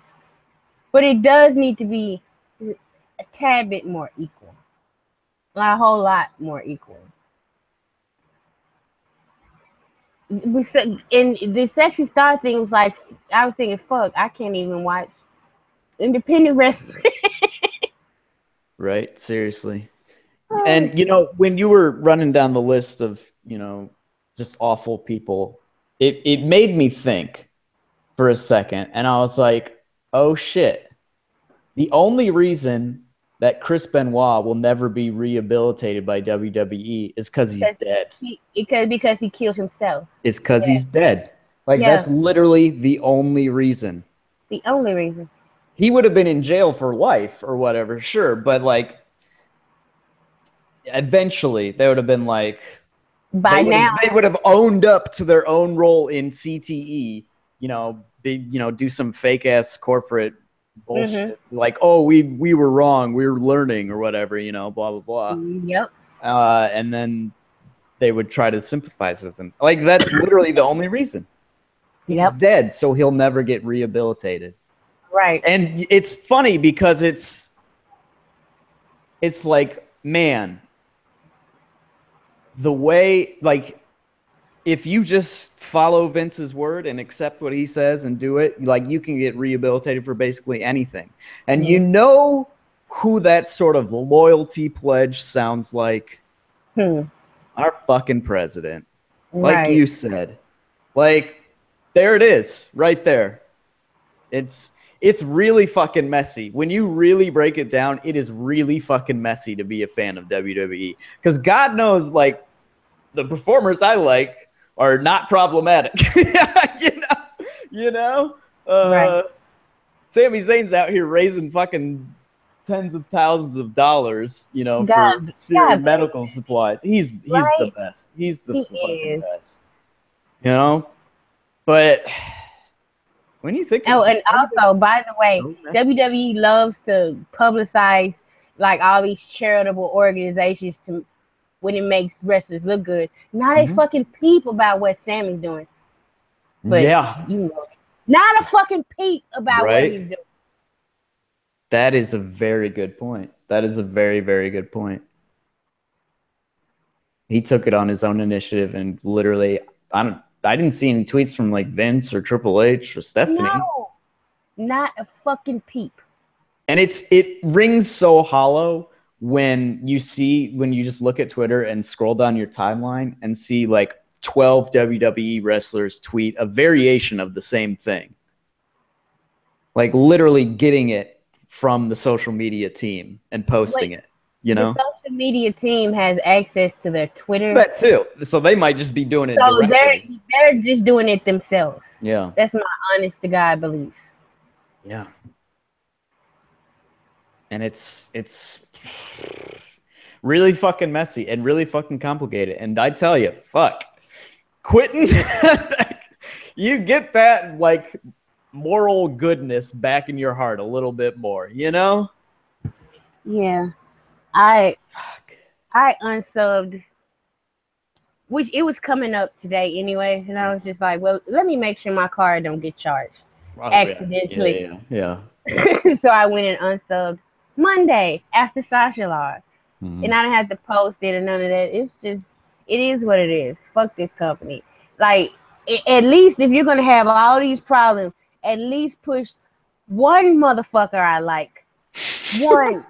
But it does need to be a tad bit more equal, a whole lot more equal. We said, and the Sexy Star thing was like, I was thinking, fuck, I can't even watch independent wrestling. Right? Seriously. Oh, And, when you were running down the list of, just awful people, it made me think for a second. And I was like, oh, shit. The only reason that Chris Benoit will never be rehabilitated by WWE is because he's dead. Because he killed himself. It's because he's dead. Like, Yeah. that's literally the only reason. The only reason. He would have been in jail for life or whatever, sure. But, like, eventually they would have been like, By now, they would have owned up to their own role in CTE, do some fake ass corporate bullshit. Like, oh, we were wrong, we were learning or whatever, blah blah blah. Yep. And then they would try to sympathize with him. Like, that's literally the only reason. He's dead, so he'll never get rehabilitated. Right. And it's funny because it's like, man, the way, like, if you just follow Vince's word and accept what he says and do it, like, you can get rehabilitated for basically anything. And you know who that sort of loyalty pledge sounds like? Our fucking president. Like you said. Like, there it is, right there. It's really fucking messy. When you really break it down, it is really fucking messy to be a fan of WWE. Because God knows, like, the performers I like are not problematic. Right. Sami Zayn's out here raising fucking tens of thousands of dollars, for serious medical supplies. He's the best. He's the fucking best. But when you think and also, by the way, WWE loves to publicize like all these charitable organizations when it makes wrestlers look good. Now they fucking peep about what Sammy's doing. But not a fucking peep about what he's doing. That is a very good point. That is a very, very good point. He took it on his own initiative and literally, I didn't see any tweets from like Vince or Triple H or Stephanie. No, not a fucking peep. And it rings so hollow when you just look at Twitter and scroll down your timeline and see like 12 WWE wrestlers tweet a variation of the same thing. Like, literally getting it from the social media team and posting it, The social media team has access to their Twitter. That too. So they might just be doing it directly. They're just doing it themselves. Yeah. That's my honest to God belief. Yeah. And it's really fucking messy and really fucking complicated. And I tell you, fuck, quitting, you get that like moral goodness back in your heart a little bit more, Yeah. I unsubbed, which it was coming up today anyway, and I was just like, well, let me make sure my card don't get charged accidentally. Yeah. So I went and unsubbed Monday after Sasha Live. And I didn't have to post it or none of that. It's just, it is what it is. Fuck this company. Like, at least if you're going to have all these problems, at least push one motherfucker I like. One.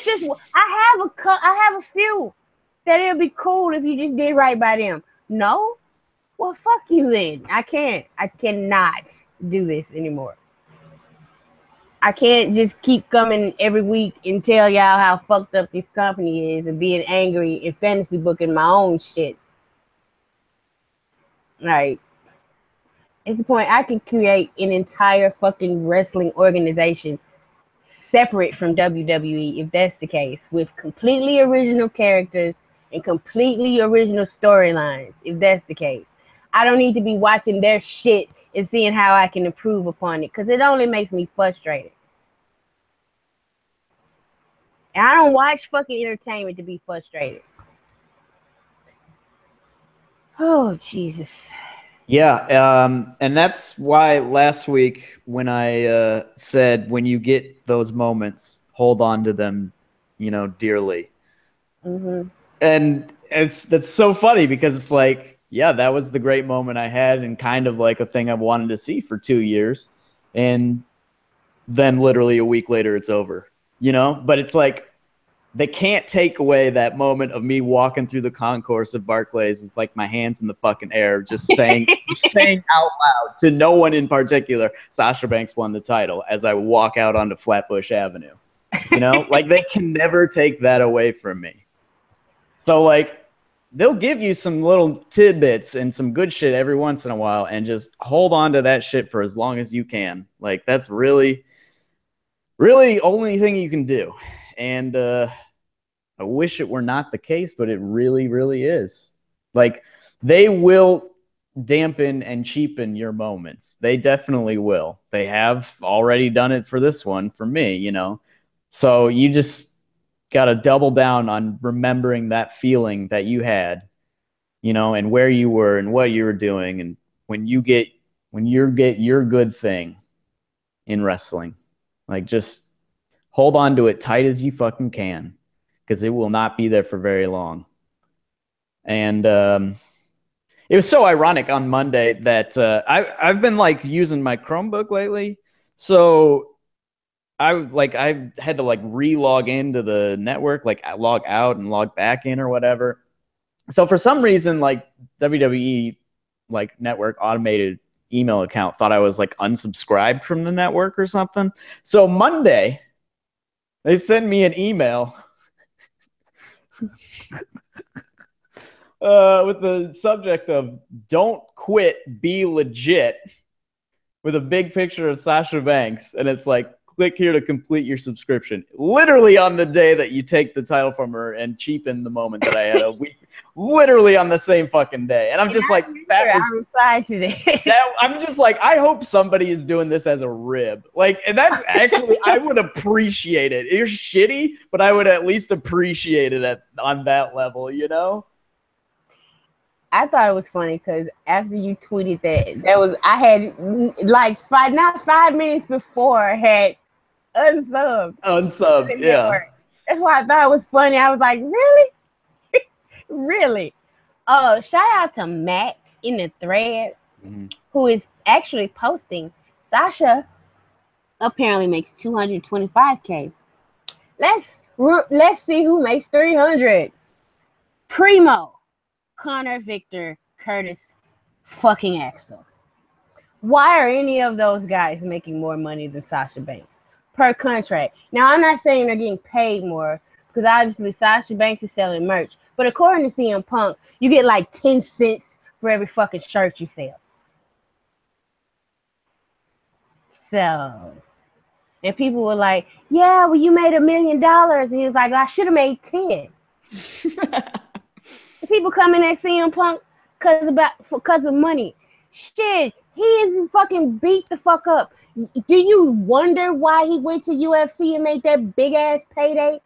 Just, I have a few that it'll be cool if you just did right by them. No? Well, fuck you then. I cannot do this anymore. I can't just keep coming every week and tell y'all how fucked up this company is and being angry and fantasy booking my own shit. Like, it's the point I can create an entire fucking wrestling organization separate from WWE if that's the case, with completely original characters and completely original storylines if that's the case. I don't need to be watching their shit and seeing how I can improve upon it because it only makes me frustrated. And I don't watch fucking entertainment to be frustrated. Oh, Jesus. Yeah, and that's why last week when I said when you get those moments, hold on to them, dearly. Mm-hmm. And that's so funny because it's like, yeah, that was the great moment I had and kind of like a thing I've wanted to see for 2 years. And then literally a week later it's over, But it's like they can't take away that moment of me walking through the concourse of Barclays with like my hands in the fucking air, just saying out loud to no one in particular, Sasha Banks won the title as I walk out onto Flatbush Avenue. Like they can never take that away from me. So like they'll give you some little tidbits and some good shit every once in a while and just hold on to that shit for as long as you can. Like that's really, really only thing you can do. And I wish it were not the case, but it really, really is. Like they will dampen and cheapen your moments. They definitely will. They have already done it for this one for me. So you just got to double down on remembering that feeling that you had, and where you were and what you were doing and when you get your good thing in wrestling. Like just hold on to it tight as you fucking can because it will not be there for very long. And it was so ironic on Monday that I've been like using my Chromebook lately, so I had to like re-log into the network, like log out and log back in or whatever. So for some reason, like WWE like network automated email account thought I was like unsubscribed from the network or something. So Monday they sent me an email with the subject of "Don't quit, be legit," with a big picture of Sasha Banks, and it's like, click here to complete your subscription. Literally on the day that you take the title from her and cheapen the moment that I had a week, literally on the same fucking day. And I'm just like, that was. I replied to that. I'm just like, I hope somebody is doing this as a rib. Like, and that's actually, I would appreciate it. It's shitty, but I would at least appreciate it on that level. I thought it was funny because after you tweeted that, I had like not 5 minutes before had unsubbed. Unsubbed, yeah. That's why I thought it was funny. I was like, really? Really? Shout out to Max in the thread, who is actually posting. Sasha apparently makes 225K. Let's see who makes 300. Primo, Connor, Victor, Curtis, fucking Axel. Why are any of those guys making more money than Sasha Banks per contract? Now, I'm not saying they're getting paid more because obviously Sasha Banks is selling merch. But according to CM Punk, you get like 10 cents for every fucking shirt you sell. So, and people were like, yeah, well, you made $1 million. And he was like, I should have made 10. People coming at CM Punk because of money. Shit, he is fucking beat the fuck up. Do you wonder why he went to UFC and made that big ass payday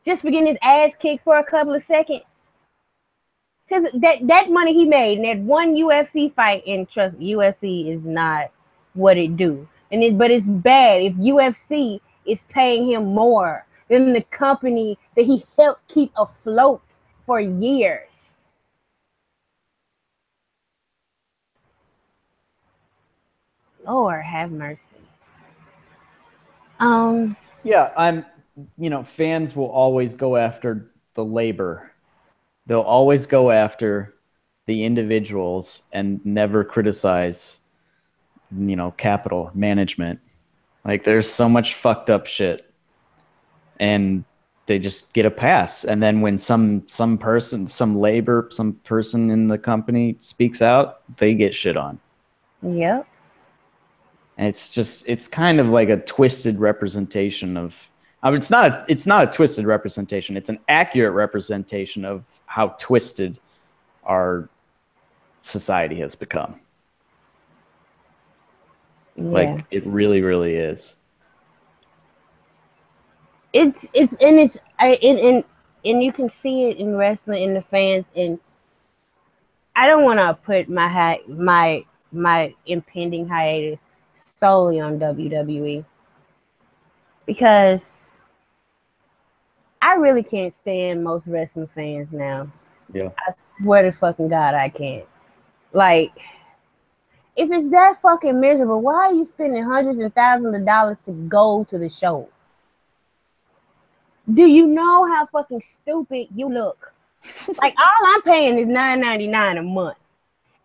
just for getting his ass kicked for a couple of seconds? Because that money he made in that one UFC fight, and trust me, UFC is not what it do. But it's bad if UFC is paying him more than the company that he helped keep afloat for years. Lord have mercy. Yeah, fans will always go after the labor. They'll always go after the individuals and never criticize, capital management. Like there's so much fucked up shit and they just get a pass. And then when some person in the company speaks out, they get shit on. Yep. And it's kind of like a twisted representation of, I mean, it's not a twisted representation. It's an accurate representation of how twisted our society has become. Yeah. Like it really, really is. And you can see it in wrestling, in the fans, and I don't want to put my impending hiatus solely on WWE because I really can't stand most wrestling fans now. Yeah. I swear to fucking God, I can't. Like, if it's that fucking miserable, why are you spending hundreds and thousands of dollars to go to the show? Do you know how fucking stupid you look? Like, all I'm paying is $9.99 a month.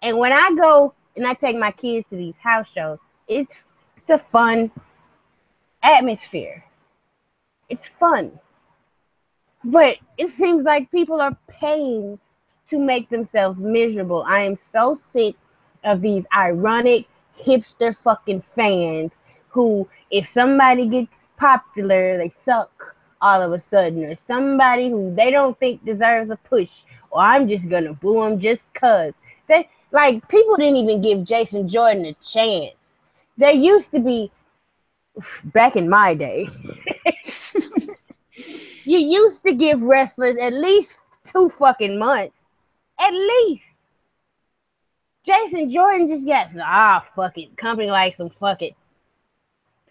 And when I go and I take my kids to these house shows, it's a fun atmosphere. It's fun. But it seems like people are paying to make themselves miserable. I am so sick of these ironic hipster fucking fans who, if somebody gets popular, they suck all of a sudden, or somebody who they don't think deserves a push, or I'm just gonna boo them just cause. They like people didn't even give Jason Jordan a chance. There used to be, back in my day, you used to give wrestlers at least 2 fucking months. At least. Jason Jordan just got, fuck it. Company likes him, fuck it.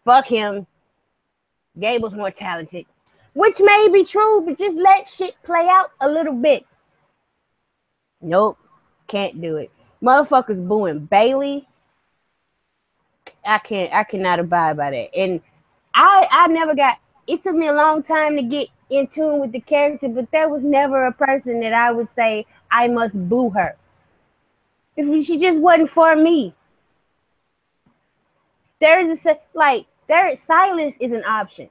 Fuck him. Gable's more talented. Which may be true, but just let shit play out a little bit. Nope. Can't do it. Motherfuckers booing Bailey. I cannot abide by that. And I never got, it took me a long time to get in tune with the character, but there was never a person that I would say I must boo her. If she just wasn't for me. Silence is an option.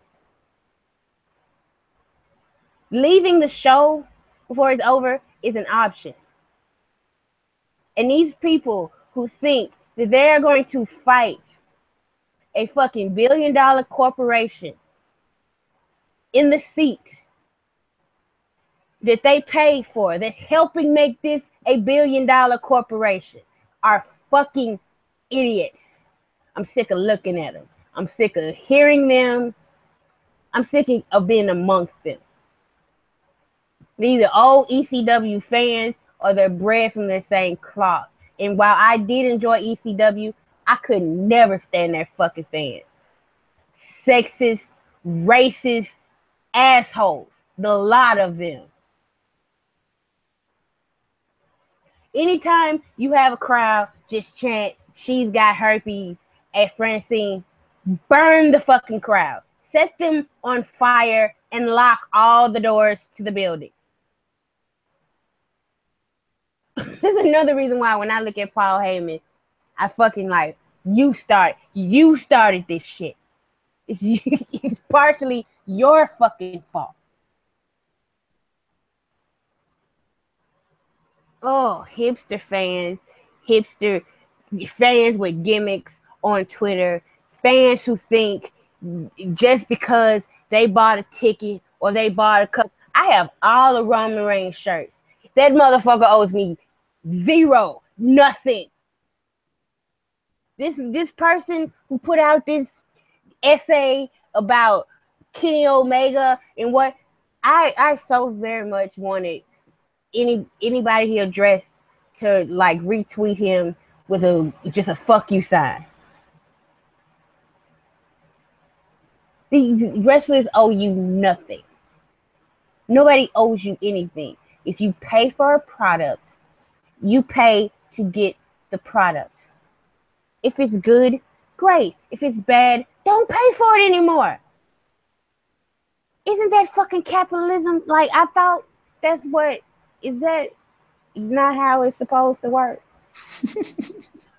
Leaving the show before it's over is an option. And these people who think that they're going to fight a fucking $1 billion corporation in the seat that they pay for, that's helping make this a $1 billion corporation, are fucking idiots. I'm sick of looking at them. I'm sick of hearing them. I'm sick of being amongst them. They're either old ECW fans or they're bred from the same cloth. And while I did enjoy ECW, I could never stand their fucking fans. Sexist, racist assholes. The lot of them. Anytime you have a crowd, just chant, "She's got herpes" at Francine, burn the fucking crowd. Set them on fire and lock all the doors to the building. This is another reason why when I look at Paul Heyman, I fucking like, you started this shit. It's partially your fucking fault. Oh, hipster fans with gimmicks on Twitter, fans who think just because they bought a ticket or they bought a cup. I have all the Roman Reigns shirts. That motherfucker owes me zero, nothing. This person who put out this essay about Kenny Omega and what I so very much wanted anybody he addressed to like retweet him with just a fuck you sign. These wrestlers owe you nothing. Nobody owes you anything. If you pay for a product, you pay to get the product. If it's good, great. If it's bad, don't pay for it anymore. Isn't that fucking capitalism? Like, I thought that's what, is that not how it's supposed to work?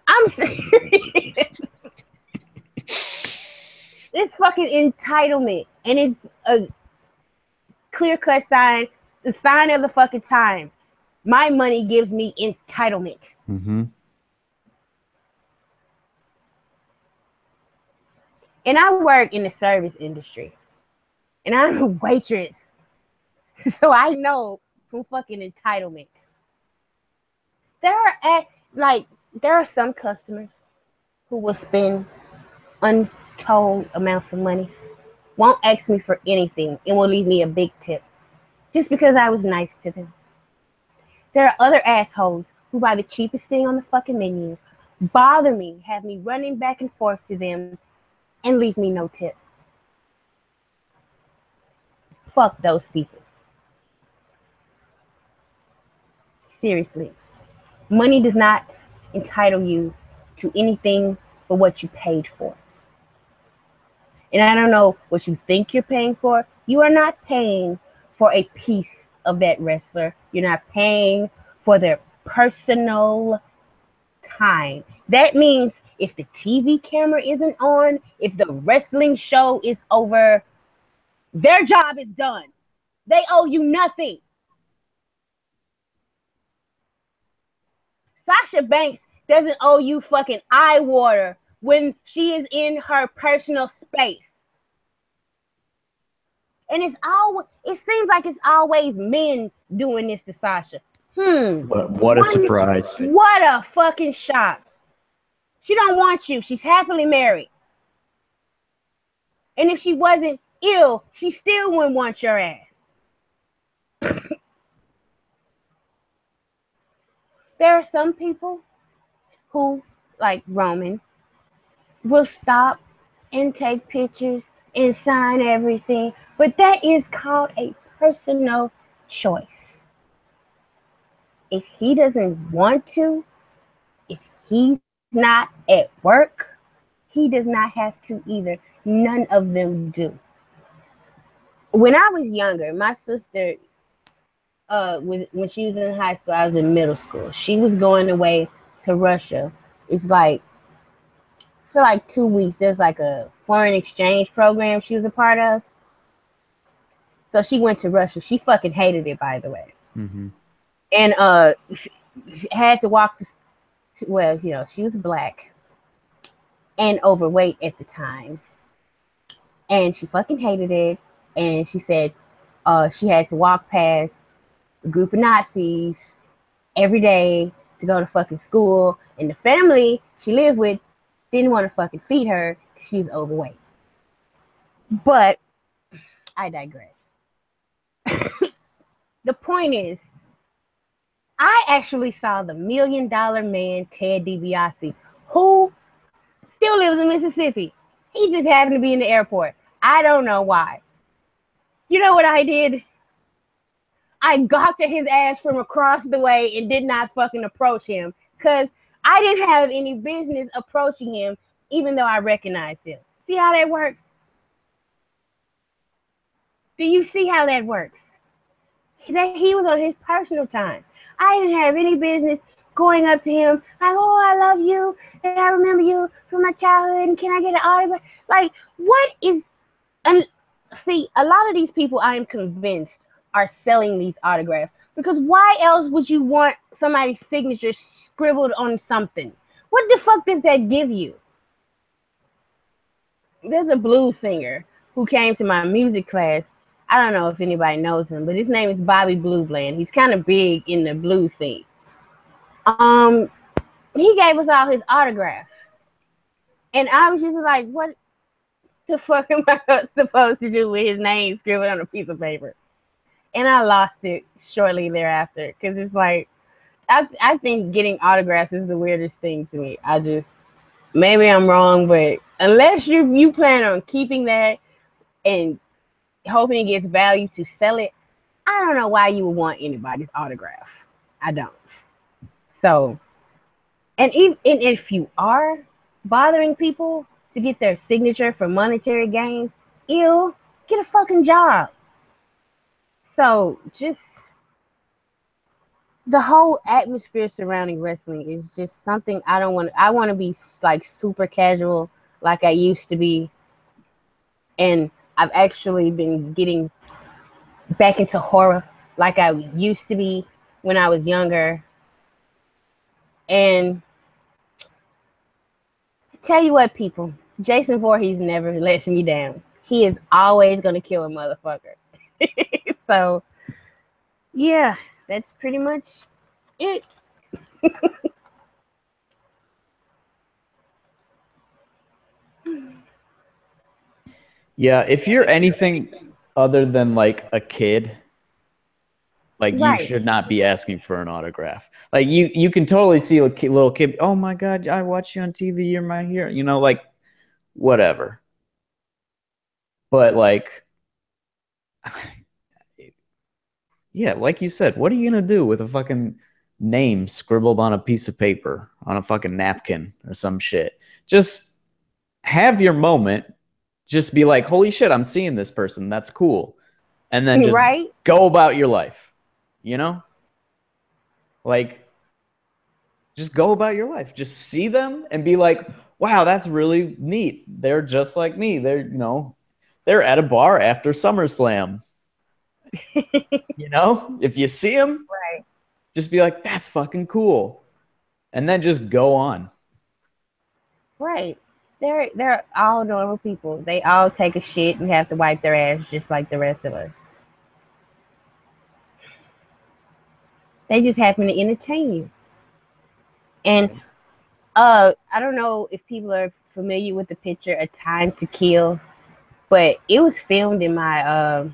I'm serious. It's fucking entitlement. And it's a clear-cut sign, the sign of the fucking times. My money gives me entitlement. Mm-hmm. And I work in the service industry. And I'm a waitress. So I know from fucking entitlement. There are some customers who will spend untold amounts of money, won't ask me for anything, and will leave me a big tip just because I was nice to them. There are other assholes who buy the cheapest thing on the fucking menu, bother me, have me running back and forth to them, and leave me no tip. Fuck those people. Seriously. Money does not entitle you to anything but what you paid for. And I don't know what you think you're paying for. You are not paying for a piece of that wrestler. You're not paying for their personal time. That means if the TV camera isn't on, if the wrestling show is over, their job is done. They owe you nothing. Sasha Banks doesn't owe you fucking eye water when she is in her personal space. And it seems like it's always men doing this to Sasha. What a surprise. What a fucking shock. She don't want you. She's happily married. And if she wasn't ill, she still wouldn't want your ass. There are some people who, like Roman, will stop and take pictures and sign everything. But that is called a personal choice. If he doesn't want to, if he's not at work, he does not have to either. None of them do. When I was younger, my sister, when she was in high school, I was in middle school. She was going away to Russia. It's like, for like 2 weeks, there's like a foreign exchange program she was a part of. So she went to Russia. She fucking hated it, by the way. Mm-hmm. And she had to walk well, you know, she was black and overweight at the time. And she fucking hated it. And she said she had to walk past a group of Nazis every day to go to fucking school. And the family she lived with didn't want to fucking feed her because she was overweight. But I digress. The point is, I actually saw the $1 Million Man, Ted DiBiase, who still lives in Mississippi. He just happened to be in the airport. I don't know why. You know what I did? I gawked at his ass from across the way and did not fucking approach him because I didn't have any business approaching him, even though I recognized him. See how that works? Do you see how that works? He was on his personal time. I didn't have any business going up to him like, oh, I love you, and I remember you from my childhood, and can I get an autograph? Like, what is... And see, a lot of these people, I am convinced, are selling these autographs. Because why else would you want somebody's signature scribbled on something? What the fuck does that give you? There's a blues singer who came to my music class. I don't know if anybody knows him, but his name is Bobby Blue Bland. He's kind of big in the blues scene. He gave us all his autograph. And I was just like, what the fuck am I supposed to do with his name scribbled on a piece of paper? And I lost it shortly thereafter. Because it's like, I think getting autographs is the weirdest thing to me. Maybe I'm wrong, but unless you plan on keeping that and hoping it gets value to sell it, I don't know why you would want anybody's autograph. I don't. So, and if you are bothering people to get their signature for monetary gain, get a fucking job. So just the whole atmosphere surrounding wrestling is just something I want to be like super casual like I used to be. And I've actually been getting back into horror like I used to be when I was younger. And tell you what, people, Jason Voorhees never lets me down. He is always going to kill a motherfucker. So, yeah, that's pretty much it. Yeah, if you're anything other than like a kid, Like, you Right. should not be asking for an autograph. Like, you can totally see a little kid, oh my God, I watch you on TV, you're my hero. You know, like, whatever. But, like, yeah, like you said, what are you going to do with a fucking name scribbled on a piece of paper, on a fucking napkin or some shit? Just have your moment. Just be like, holy shit, I'm seeing this person. That's cool. And then just Right. go about your life, you know? Like, just go about your life. Just see them and be like, wow, that's really neat. They're just like me. They're at a bar after SummerSlam. If you see them, Right. just be like, that's fucking cool. And then just go on. Right. They're all normal people. They all take a shit and have to wipe their ass just like the rest of us. They just happen to entertain you. And I don't know if people are familiar with the picture "A Time to Kill," but it was filmed in my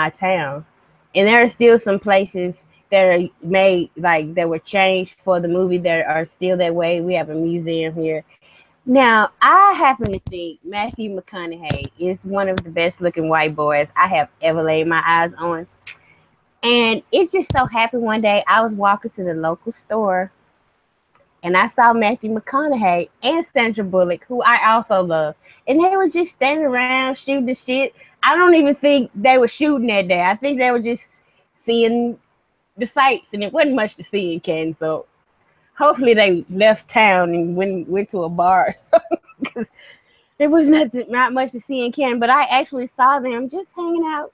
town, and there are still some places that are made like that were changed for the movie that are still that way. We have a museum here. Now, I happen to think Matthew McConaughey is one of the best looking white boys I have ever laid my eyes on. And it just so happened one day I was walking to the local store and I saw Matthew McConaughey and Sandra Bullock, who I also love. And they were just standing around shooting the shit. I don't even think they were shooting that day. I think they were just seeing the sights, and it wasn't much to see in Canton. So hopefully they left town and went to a bar or something, because there was not much to see in Canton. But I actually saw them just hanging out,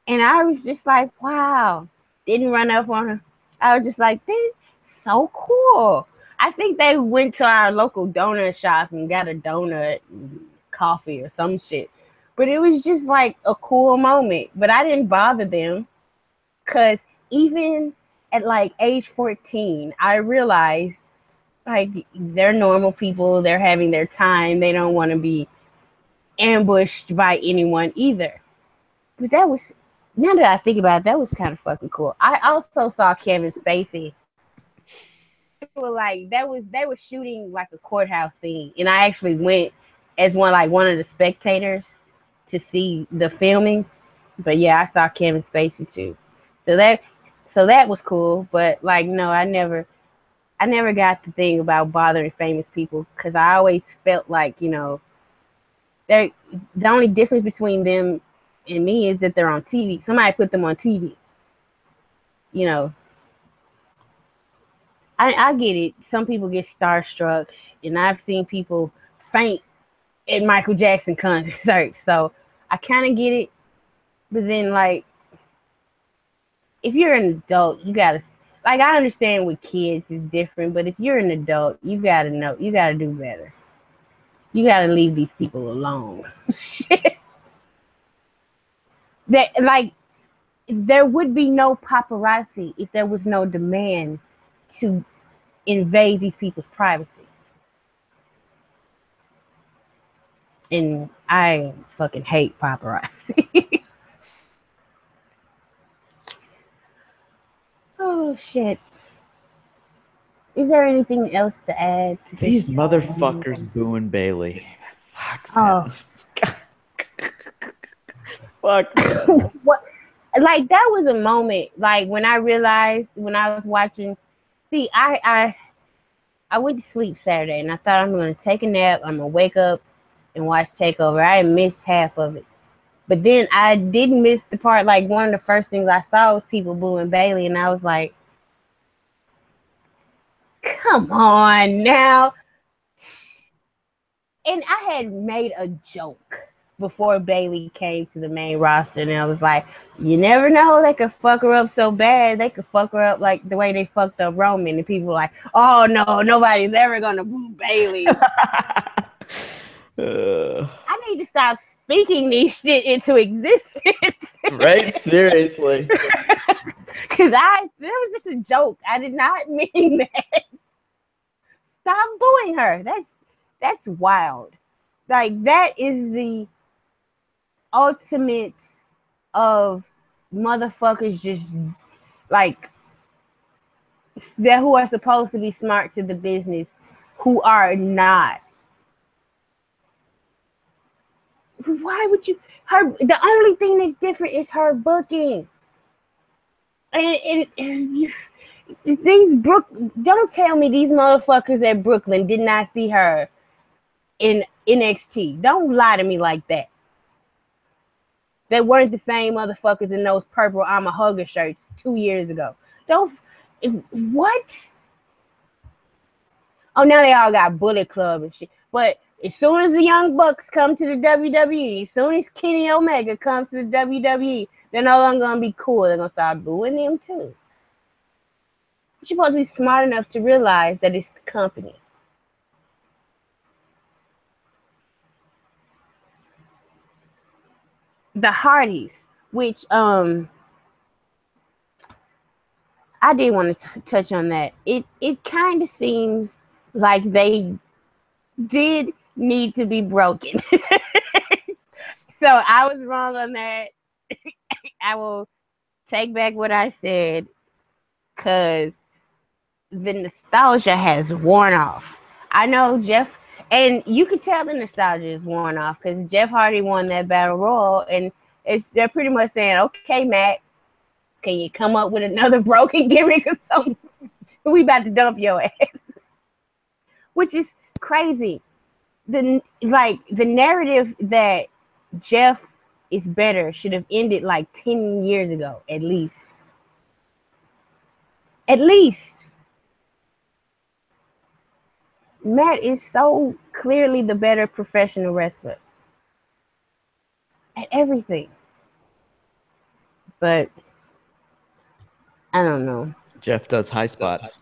and I was just like, wow. Didn't run up on her. I was just like, they're so cool. I think they went to our local donut shop and got a donut and coffee or some shit. But it was just like a cool moment. But I didn't bother them, because even at like age 14, I realized like they're normal people. They're having their time. They don't want to be ambushed by anyone either. But that was, now that I think about it, that was kind of fucking cool. I also saw Kevin Spacey. They were like, they were shooting like a courthouse scene, and I actually went as one of the spectators to see the filming. But yeah, I saw Kevin Spacey too. So that was cool. But like, no, I never got the thing about bothering famous people, because I always felt like, they're, the only difference between them and me is that they're on TV. Somebody put them on TV. You know, I get it. Some people get starstruck, and I've seen people faint at Michael Jackson concerts. So I kind of get it. But then, like, if you're an adult, you gotta, like, I understand with kids is different, but if you're an adult, you gotta know, you gotta do better. You gotta leave these people alone. Shit. That, like, there would be no paparazzi if there was no demand to invade these people's privacy. And I fucking hate paparazzi. Oh shit. Is there anything else to add to this These show? motherfuckers booing Bailey. Fuck Oh. that. Fuck that. What, like, that was a moment, like, when I realized, when I was watching, see, I went to sleep Saturday, and I thought, I'm gonna take a nap, I'm gonna wake up and watch Takeover. I missed half of it. But then I didn't miss the part, like, one of the first things I saw was people booing Bailey, and I was like, come on now. And I had made a joke before Bailey came to the main roster, and I was like, you never know, they could fuck her up so bad. They could fuck her up like the way they fucked up Roman. And people were like, oh no, nobody's ever gonna boo Bailey. I need to stop speaking these shit into existence. Right? Seriously. Because that was just a joke. I did not mean that. Stop booing her. That's wild. Like, that is the ultimate of motherfuckers just like that who are supposed to be smart to the business who are not. Why would you? The only thing that's different is her booking. And don't tell me these motherfuckers at Brooklyn did not see her in NXT. Don't lie to me like that. They weren't the same motherfuckers in those purple I'm a hugger shirts 2 years ago. What? Oh, now they all got Bullet Club and shit. But as soon as the Young Bucks come to the WWE, as soon as Kenny Omega comes to the WWE, they're no longer going to be cool. They're going to start booing them too. But you're supposed to be smart enough to realize that it's the company. The Hardys, which I did want to touch on that. It kind of seems like they did need to be broken. So I was wrong on that. I will take back what I said because the nostalgia has worn off. I know Jeff, and you could tell the nostalgia is worn off because Jeff Hardy won that battle royal, and they're pretty much saying, "Okay, Matt, can you come up with another broken gimmick or something? We about to dump your ass," which is crazy. The narrative that Jeff is better should have ended like 10 years ago, at least. At least. Matt is so clearly the better professional wrestler at everything. But I don't know. Jeff does high spots.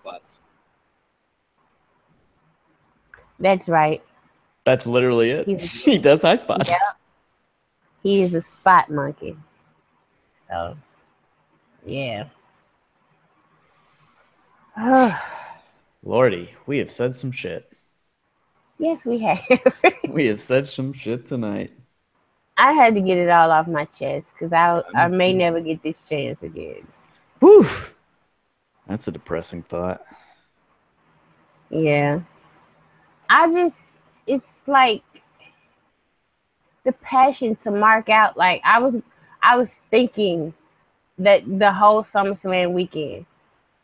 That's right. That's literally it. He does high spots. Yep. He is a spot monkey. So, yeah. Lordy, we have said some shit. Yes, we have. We have said some shit tonight. I had to get it all off my chest because I may never get this chance again. Whew. That's a depressing thought. Yeah. It's like the passion to mark out. Like I was thinking that the whole SummerSlam weekend,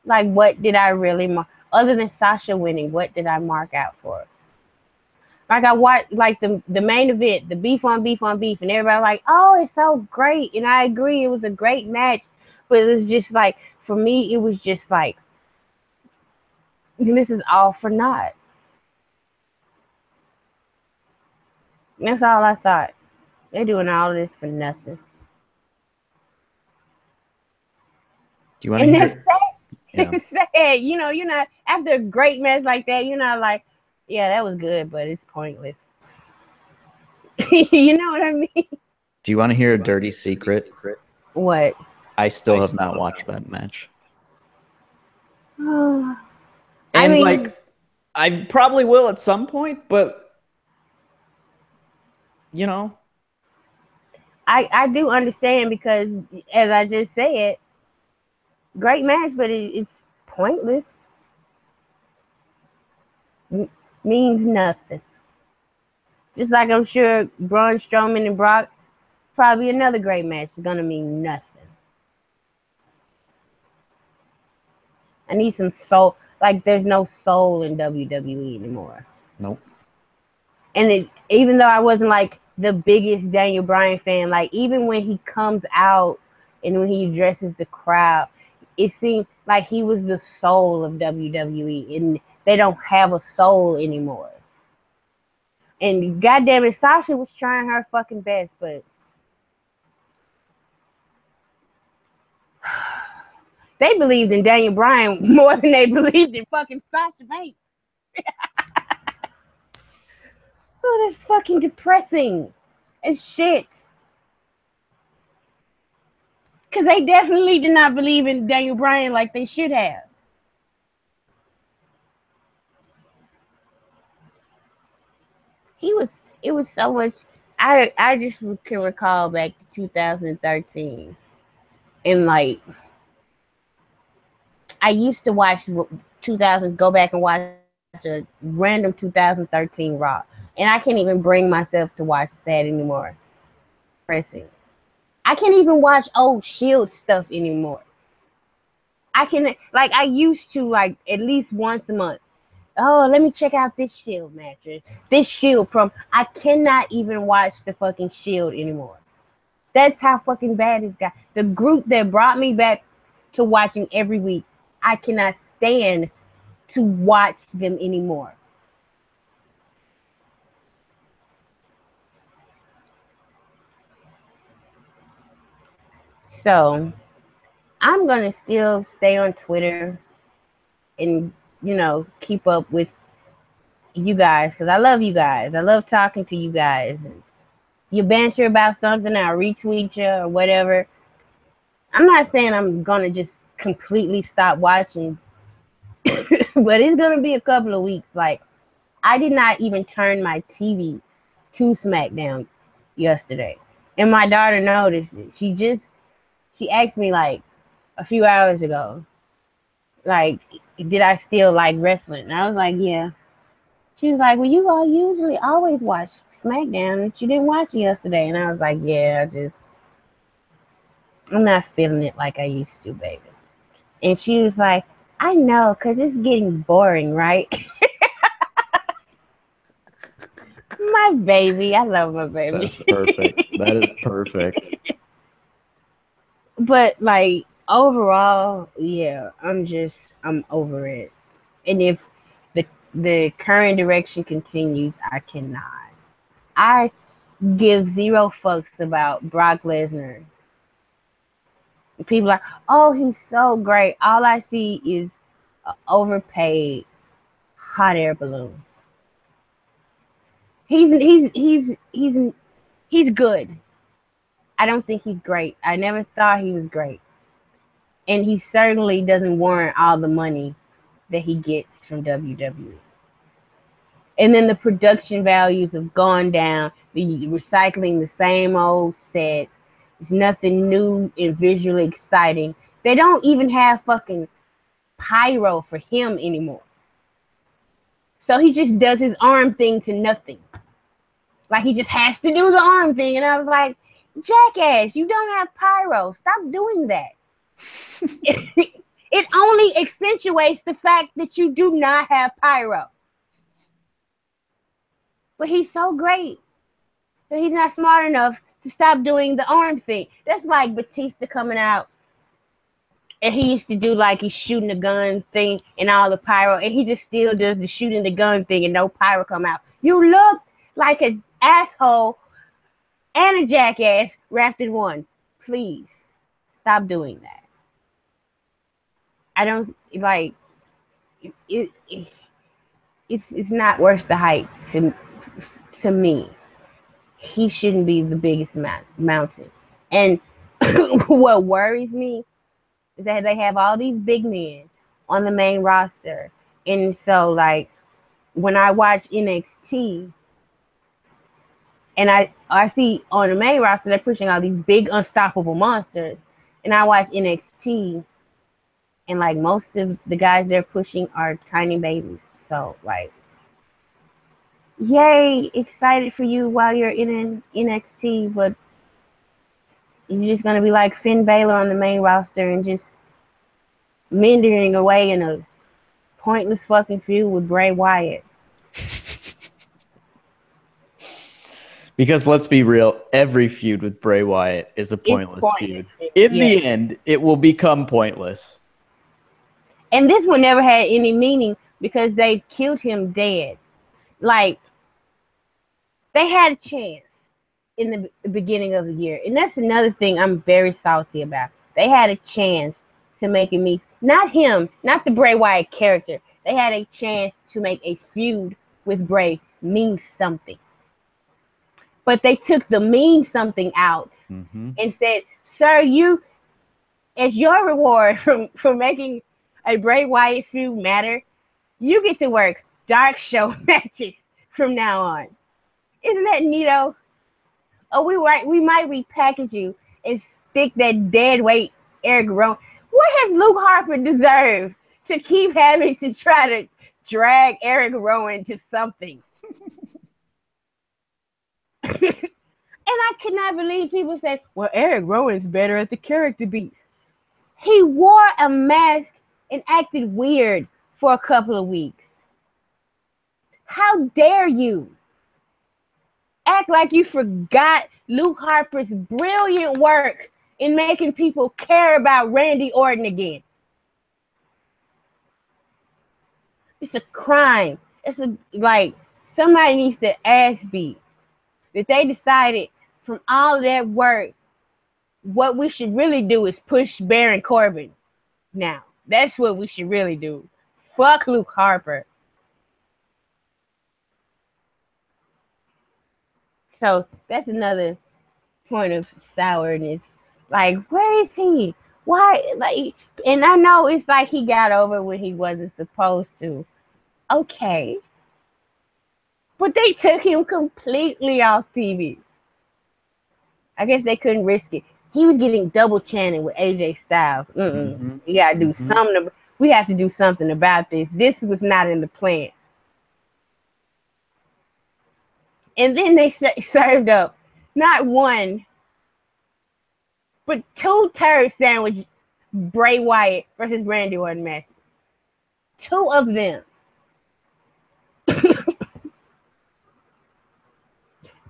like what did I really mark? Other than Sasha winning, what did I mark out for? Like I watched like the main event, the beef on beef, and everybody like, oh, it's so great. And I agree, it was a great match. But it was just like, for me, it was just like, this is all for naught. That's all I thought. They're doing all of this for nothing. Do you want to hear? That's sad. Yeah. It's sad. You know, you're not, after a great match like that, you're not like, yeah, that was good, but it's pointless. You know what I mean? Do you want to hear a dirty secret? What? I still have not watched that match. And I mean, like, I probably will at some point, but you know, I do understand because, as I just said, great match, but it's pointless. Means nothing. Just like I'm sure Braun Strowman and Brock, probably another great match is gonna mean nothing. I need some soul. Like there's no soul in WWE anymore. Nope. And even though I wasn't like the biggest Daniel Bryan fan, like even when he comes out and when he addresses the crowd, it seemed like he was the soul of WWE, and they don't have a soul anymore. And goddamn it, Sasha was trying her fucking best, but they believed in Daniel Bryan more than they believed in fucking Sasha Banks. Oh, that's fucking depressing as shit. Because they definitely did not believe in Daniel Bryan like they should have. It was so much. I just can recall back to 2013 And like, I used to watch 2000, go back and watch a random 2013 Raw, and I can't even bring myself to watch that anymore. Pressing. I can't even watch old Shield stuff anymore. I can, like, I used to, like, at least once a month. Oh, let me check out this Shield mattress, this Shield prom. I cannot even watch the fucking Shield anymore. That's how fucking bad it's got. The group that brought me back to watching every week, I cannot stand to watch them anymore. So I'm gonna still stay on Twitter and, you know, keep up with you guys because I love you guys. I love talking to you guys. You banter about something, I'll retweet you or whatever. I'm not saying I'm gonna just completely stop watching, but it's gonna be a couple of weeks. Like, I did not even turn my TV to SmackDown yesterday, and my daughter noticed it. She asked me like a few hours ago, like, did I still like wrestling? And I was like, yeah. She was like, well, you all usually always watch SmackDown, but you didn't watch it yesterday. And I was like, yeah, I'm not feeling it like I used to, baby. And she was like, I know, because it's getting boring, right? My baby. I love my baby. That's perfect. That is perfect. But, like, overall, yeah, I'm over it. And if the current direction continues, I cannot. I give zero fucks about Brock Lesnar. People are like, oh, he's so great. All I see is an overpaid hot air balloon. He's good. I don't think he's great. I never thought he was great. And he certainly doesn't warrant all the money that he gets from WWE. And then the production values have gone down. The recycling the same old sets. It's nothing new and visually exciting. They don't even have fucking pyro for him anymore. So he just does his arm thing to nothing. Like, he just has to do the arm thing. And I was like, jackass, you don't have pyro. Stop doing that. It only accentuates the fact that you do not have pyro. But he's so great. But he's not smart enough to stop doing the arm thing. That's like Batista coming out. And he used to do like he's shooting a gun thing and all the pyro. And he just still does the shooting the gun thing and no pyro come out. You look like an asshole and a jackass wrapped in one. Please stop doing that. I don't like it. It's not worth the hype to me. He shouldn't be the biggest mountain. And what worries me is that they have all these big men on the main roster. And so, like, when I watch NXT and I see on the main roster, they're pushing all these big unstoppable monsters. And I watch NXT and, like, most of the guys they're pushing are tiny babies. So, like, yay, excited for you while you're in NXT, but you're just going to be like Finn Balor on the main roster and just meandering away in a pointless fucking feud with Bray Wyatt. Because let's be real, every feud with Bray Wyatt is a pointless feud. In the end, it will become pointless. And this one never had any meaning because they killed him dead. Like, they had a chance in the beginning of the year. And that's another thing I'm very salty about. They had a chance to make it mean, not him, not the Bray Wyatt character. They had a chance to make a feud with Bray mean something. But they took the mean something out and said, sir, you, as your reward for making a Bray Wyatt feud matter, you get to work dark show matches from now on. Isn't that neato? Oh, we might repackage you and stick that dead weight Eric Rowan. What has Luke Harper deserved to keep having to try to drag Eric Rowan to something? And I cannot believe people say, well, Eric Rowan's better at the character beats. He wore a mask and acted weird for a couple of weeks. How dare you act like you forgot Luke Harper's brilliant work in making people care about Randy Orton again? It's a crime. It's like somebody needs to ass beat that they decided from all of that work, what we should really do is push Baron Corbin now. That's what we should really do. Fuck Luke Harper. So that's another point of sourness. Like, where is he? Why? Like, and I know it's like he got over when he wasn't supposed to. Okay. But they took him completely off TV. I guess they couldn't risk it. He was getting double chanted with AJ Styles. We gotta do something. We have to do something about this. This was not in the plan. And then they served up not one, but 2 turd sandwich Bray Wyatt versus Randy Orton matches. 2 of them.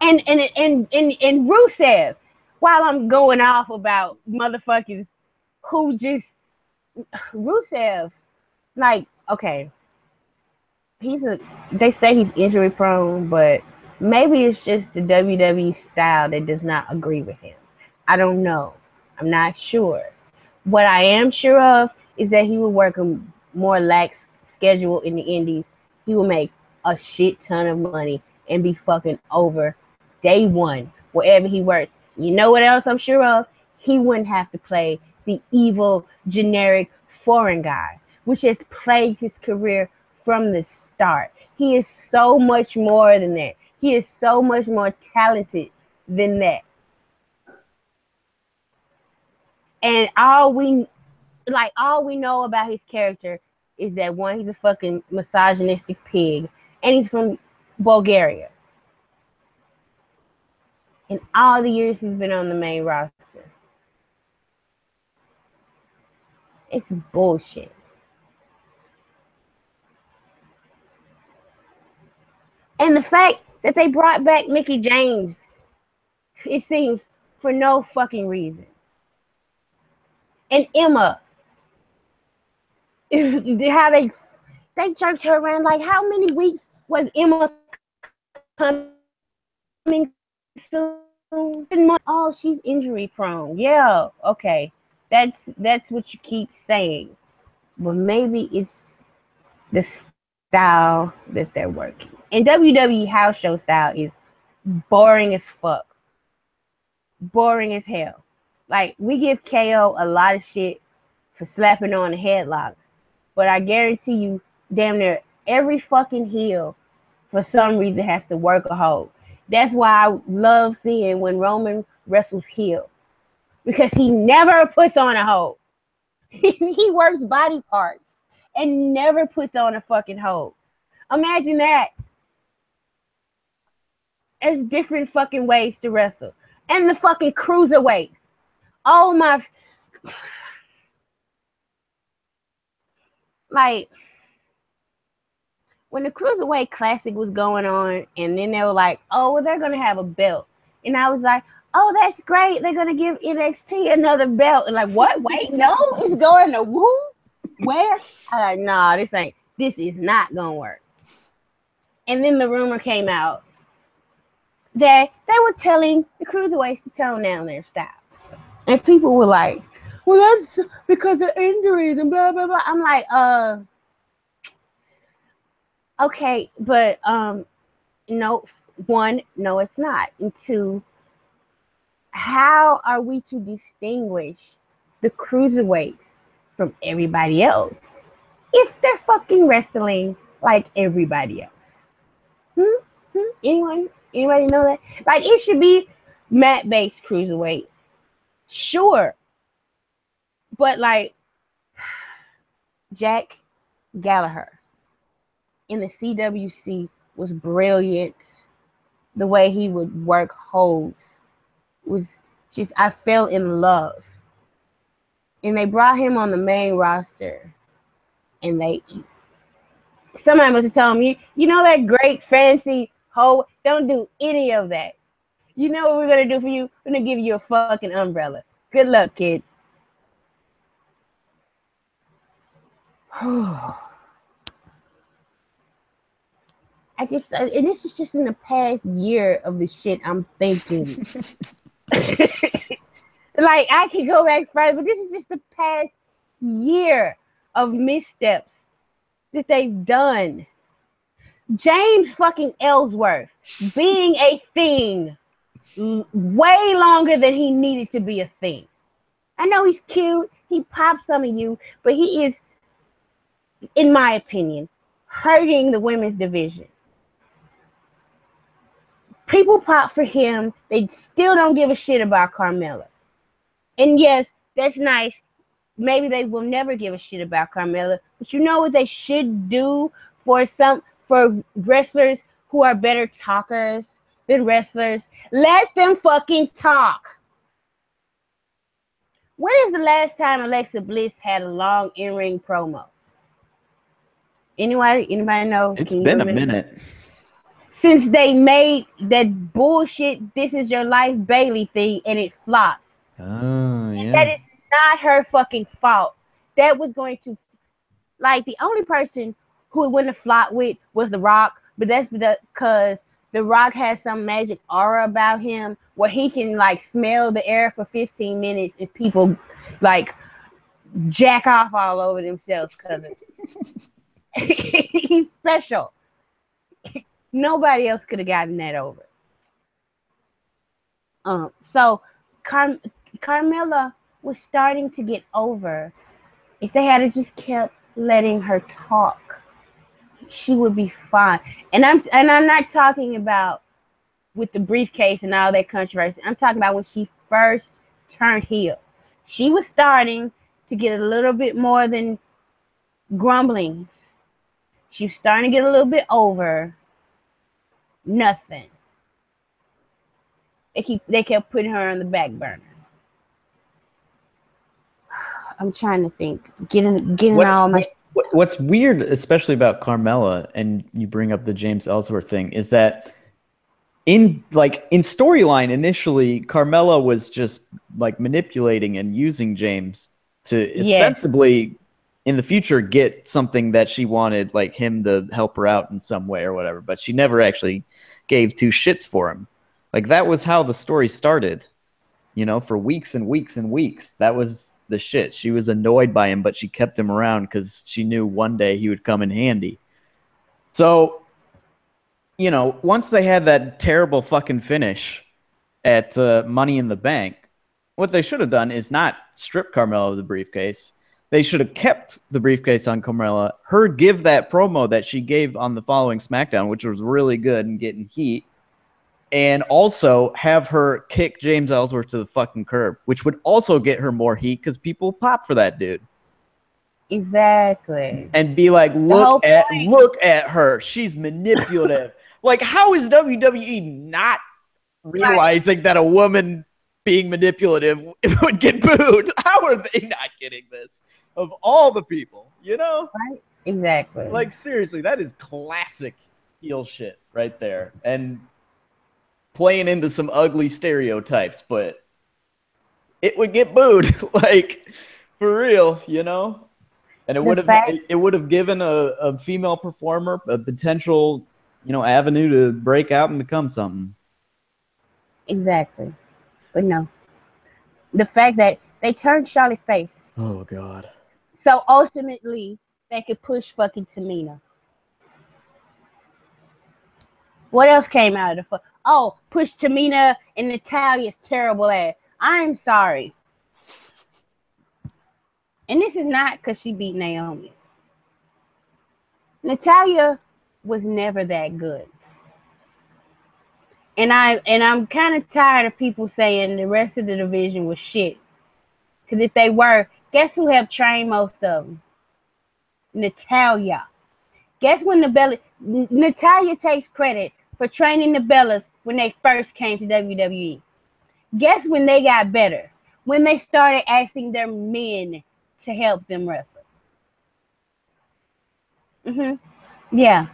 And Rusev, while I'm going off about motherfuckers who just Rusev, like, okay, they say he's injury prone, but maybe it's just the WWE style that does not agree with him. I don't know. I'm not sure. What I am sure of is that he will work a more lax schedule in the indies. He will make a shit ton of money and be fucking over day one wherever he works. You know what else I'm sure of? He wouldn't have to play the evil, generic foreign guy, which has plagued his career from the start. He is so much more than that. He is so much more talented than that. And all we know about his character is that, one, he's a fucking misogynistic pig, and he's from Bulgaria. In all the years he's been on the main roster. It's bullshit. And the fact that they brought back Mickie James, it seems, for no fucking reason. And Emma, how they jerked her around. Like, how many weeks was Emma coming soon? Oh, she's injury prone. Yeah, okay. That's what you keep saying. But maybe it's the style that they're working. And WWE house show style is boring as fuck. Boring as hell. Like, we give KO a lot of shit for slapping on a headlock. But I guarantee you, damn near every fucking heel, for some reason, has to work a hold. That's why I love seeing when Roman wrestles heel. Because he never puts on a hold. He works body parts and never puts on a fucking hold. Imagine that. There's different fucking ways to wrestle. And the fucking cruiserweights. Oh my. Like, when the Cruiserweight Classic was going on, and then they were like, oh, well, they're going to have a belt. And I was like, oh, that's great. They're going to give NXT another belt. And like, what? Wait, no, it's going to who? Where? I'm like, nah, this is not going to work. And then the rumor came out that they were telling the Cruiserweights to tone down their style. And people were like, well, that's because of injuries and blah, blah, blah. I'm like, okay, but no, one, no, it's not. And 2, how are we to distinguish the cruiserweights from everybody else if they're fucking wrestling like everybody else? Anybody know that? Like, it should be mat-based cruiserweights. Sure. But like Jack Gallagher in the CWC was brilliant. The way he would work holds was just, I fell in love. And they brought him on the main roster, and somebody must have told him, you know that great fancy hoe, don't do any of that. You know what we're gonna do for you? We're gonna give you a fucking umbrella. Good luck, kid. And this is just in the past year of the shit I'm thinking. Like, I can go back further, but this is just the past year of missteps that they've done. James fucking Ellsworth being a thing way longer than he needed to be a thing. I know he's cute. He pops some of you, but he is, in my opinion, hurting the women's division. People pop for him. They still don't give a shit about Carmella. And yes, that's nice. Maybe they will never give a shit about Carmella. But you know what they should do for wrestlers who are better talkers than wrestlers? Let them fucking talk. When is the last time Alexa Bliss had a long in-ring promo? Anybody know? It's been a minute. Since they made that bullshit "This Is Your Life" Bailey thing and it flopped. Oh, yeah. That is not her fucking fault. That was going to, like, the only person who it wouldn't have flopped with was The Rock, but that's because The Rock has some magic aura about him where he can, like, smell the air for 15 minutes and people, like, jack off all over themselves because he's special. Nobody else could have gotten that over. So Carmella was starting to get over. If they had just kept letting her talk, she would be fine. And I'm not talking about with the briefcase and all that controversy. I'm talking about when she first turned heel. She was starting to get a little bit more than grumblings. She was starting to get a little bit over. Nothing. They kept putting her on the back burner. I'm trying to think. What's weird, especially about Carmella, and you bring up the James Ellsworth thing, is that in storyline initially, Carmella was just like manipulating and using James to ostensibly in the future get something that she wanted, like him to help her out in some way or whatever, but she never actually gave two shits for him. Like, that was how the story started, for weeks and weeks and weeks. That was the shit. She was annoyed by him, but she kept him around because she knew one day he would come in handy. So, once they had that terrible fucking finish at Money in the Bank, what they should have done is not strip Carmella of the briefcase. They should have kept the briefcase on Carmella, her give that promo that she gave on the following SmackDown, which was really good and getting heat, and also have her kick James Ellsworth to the fucking curb, which would also get her more heat because people pop for that dude. Exactly. And be like, look at her. She's manipulative. Like, how is WWE not realizing that a woman being manipulative would get booed? How are they not getting this? Of all the people, Right? Exactly. Like, seriously, that is classic heel shit right there. And playing into some ugly stereotypes, but it would get booed, like, for real, And it would have given a female performer a potential, avenue to break out and become something. Exactly. But no. The fact that they turned Charlie face. Oh, God. So ultimately, they could push fucking Tamina. What else came out of the push Tamina and Natalia's terrible ass. I'm sorry. And this is not because she beat Naomi. Natalya was never that good. And I'm kind of tired of people saying the rest of the division was shit. Because if they were, Guess who helped train most of them? Natalia. Guess when Natalia takes credit for training the Bellas when they first came to WWE. Guess when they got better? When they started asking their men to help them wrestle. Yeah.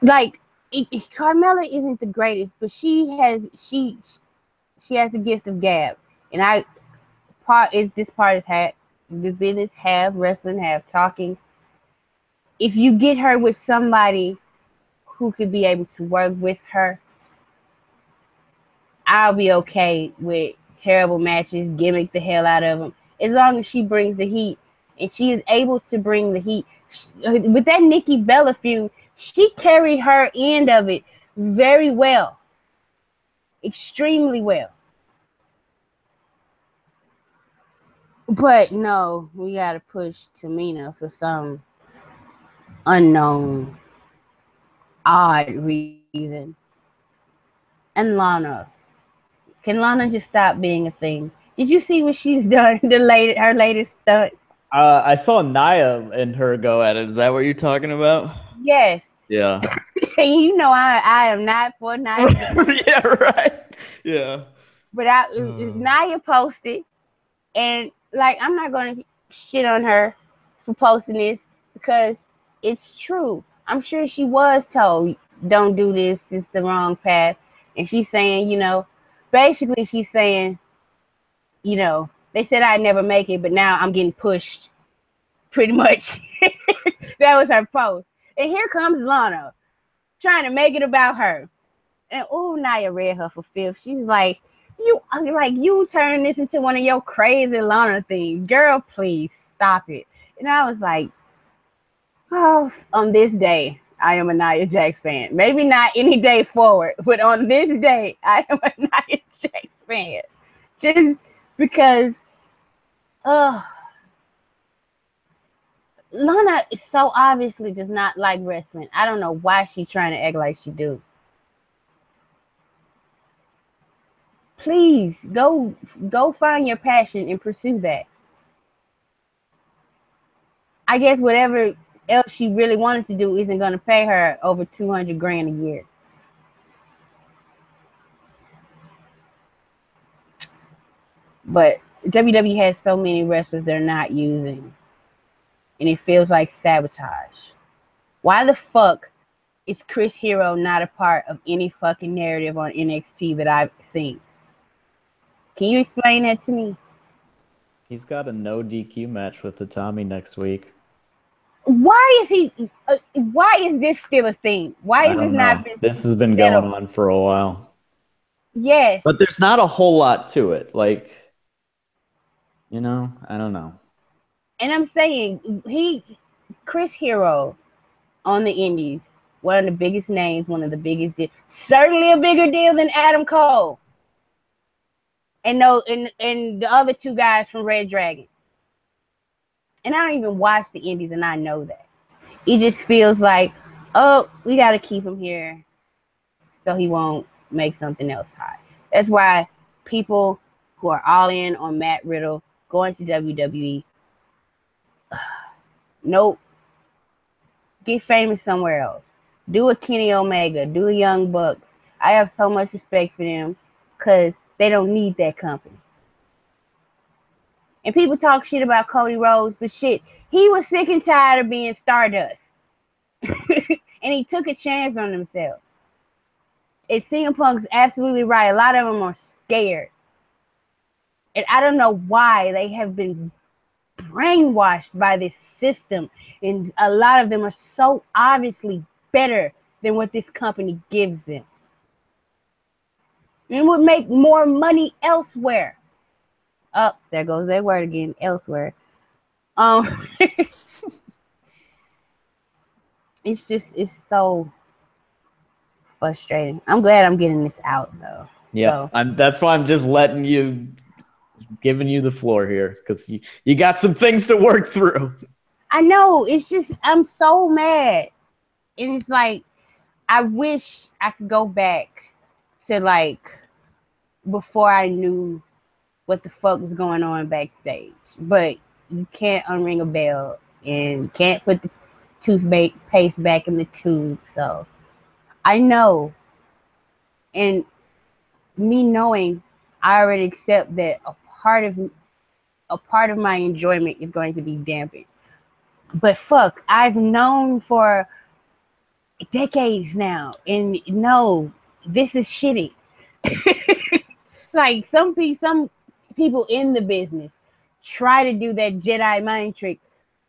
Like Carmella isn't the greatest, but she has the gift of gab, and this part is half this business, half wrestling, half talking. If you get her with somebody who could be able to work with her, I'll be okay with terrible matches, gimmick the hell out of them, as long as she brings the heat, and she is able to bring the heat. With that Nikki Bella feud, she carried her end of it very well, extremely well. But no, we gotta push Tamina for some unknown, odd reason. And Lana. Can Lana just stop being a thing? Did you see what she's done? Her latest stunt. I saw Nia and her go at it. Is that what you're talking about? Yes. Yeah. And you know I am not for Nia. Yeah, right. Yeah. But Nia posted, and like I'm not gonna shit on her for posting this because it's true. I'm sure she was told, don't do this, this is the wrong path. And she's saying, basically she's saying, they said I'd never make it, but now I'm getting pushed. Pretty much. That was her post. And here comes Lana trying to make it about her. And Nia read her for fifth. She's like, you turning this into one of your crazy Lana things. Girl, please stop it. And I was like, oh, on this day, I am a Nia Jax fan. Maybe not any day forward, but on this day, I am a Nia Jax fan. Just because, Lana so obviously does not like wrestling. I don't know why she's trying to act like she do. Please go find your passion and pursue that. I guess whatever else she really wanted to do isn't going to pay her over $200,000 a year. But WWE has so many wrestlers they're not using, and it feels like sabotage. Why the fuck is Chris Hero not a part of any fucking narrative on NXT that I've seen? Can you explain that to me? He's got a no DQ match with the Tommy next week. Why is this still a thing? Why is this not been This has been going on for a while. Yes. But there's not a whole lot to it. Like, I don't know. And I'm saying Chris Hero on the Indies, one of the biggest names, one of the biggest deals, certainly a bigger deal than Adam Cole. And the other two guys from Red Dragon. And I don't even watch the Indies, and I know that. It just feels like, oh, we got to keep him here so he won't make something else hot. That's why people who are all in on Matt Riddle going to WWE, nope. Get famous somewhere else. Do a Kenny Omega. Do the Young Bucks. I have so much respect for them because they don't need that company. And people talk shit about Cody Rhodes, but shit, he was sick and tired of being Stardust. And he took a chance on himself. And CM Punk's absolutely right. A lot of them are scared. And I don't know why they have been brainwashed by this system. And a lot of them are so obviously better than what this company gives them. And would make more money elsewhere. Oh, there goes that word again, elsewhere. It's so frustrating. I'm glad I'm getting this out though. Yeah, so. That's why I'm just giving you the floor here because you got some things to work through. I know. It's just I'm so mad. And it's like I wish I could go back to like before I knew what the fuck was going on backstage. But you can't unring a bell and can't put the toothpaste back in the tube. So I know, and me knowing, I already accept that a part of my enjoyment is going to be dampened. But fuck, I've known for decades now, and no, this is shitty. Like some people in the business try to do that Jedi mind trick.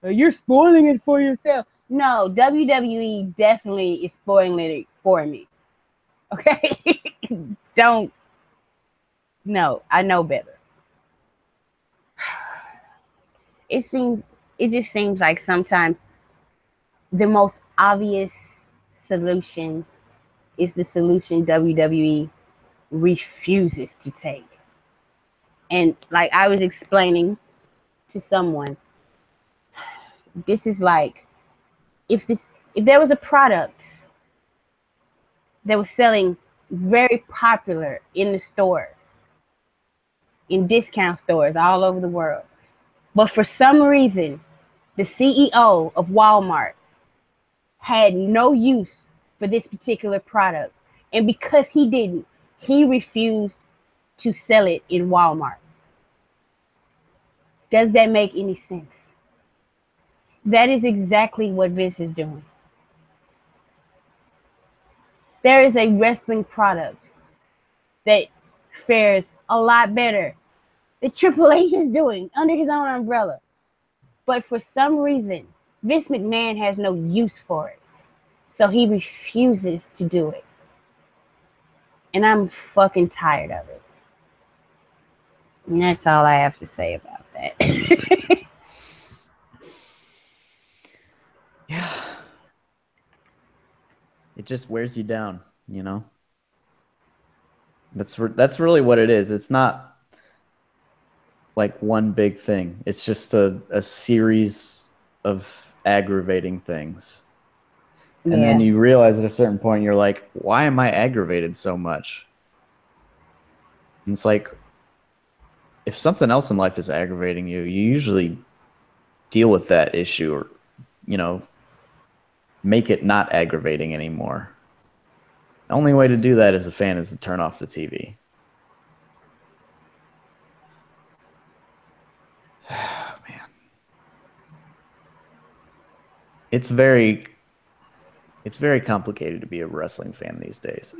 You're spoiling it for yourself. No, WWE definitely is spoiling it for me. Okay? Don't. No, I know better. It just seems like sometimes the most obvious solution is the solution WWE refuses to take. And like I was explaining to someone, this is like if there was a product that was selling very popular in the stores, in discount stores all over the world, but for some reason the CEO of Walmart had no use for this particular product, and because he didn't, he refused to sell it in Walmart. Does that make any sense? That is exactly what Vince is doing. There is a wrestling product that fares a lot better that Triple H is doing under his own umbrella. But for some reason, Vince McMahon has no use for it. So he refuses to do it. And I'm fucking tired of it. And that's all I have to say about that. Yeah. It just wears you down, you know? That's really what it is. It's not like one big thing. It's just a series of aggravating things. And then you realize at a certain point, you're like, why am I aggravated so much? And it's like, if something else in life is aggravating you, you usually deal with that issue or, you know, make it not aggravating anymore. The only way to do that as a fan is to turn off the TV. Oh, man. It's very complicated to be a wrestling fan these days.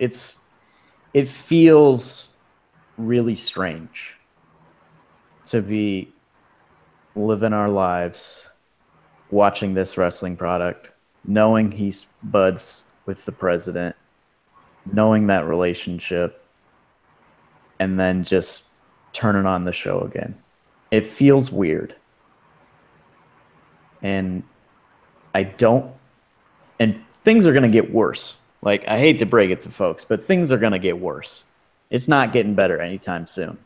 It feels really strange to be living our lives watching this wrestling product, knowing he's buds with the president, knowing that relationship, and then just turning on the show again. It feels weird. And things are going to get worse. Like, I hate to break it to folks, but things are going to get worse. It's not getting better anytime soon.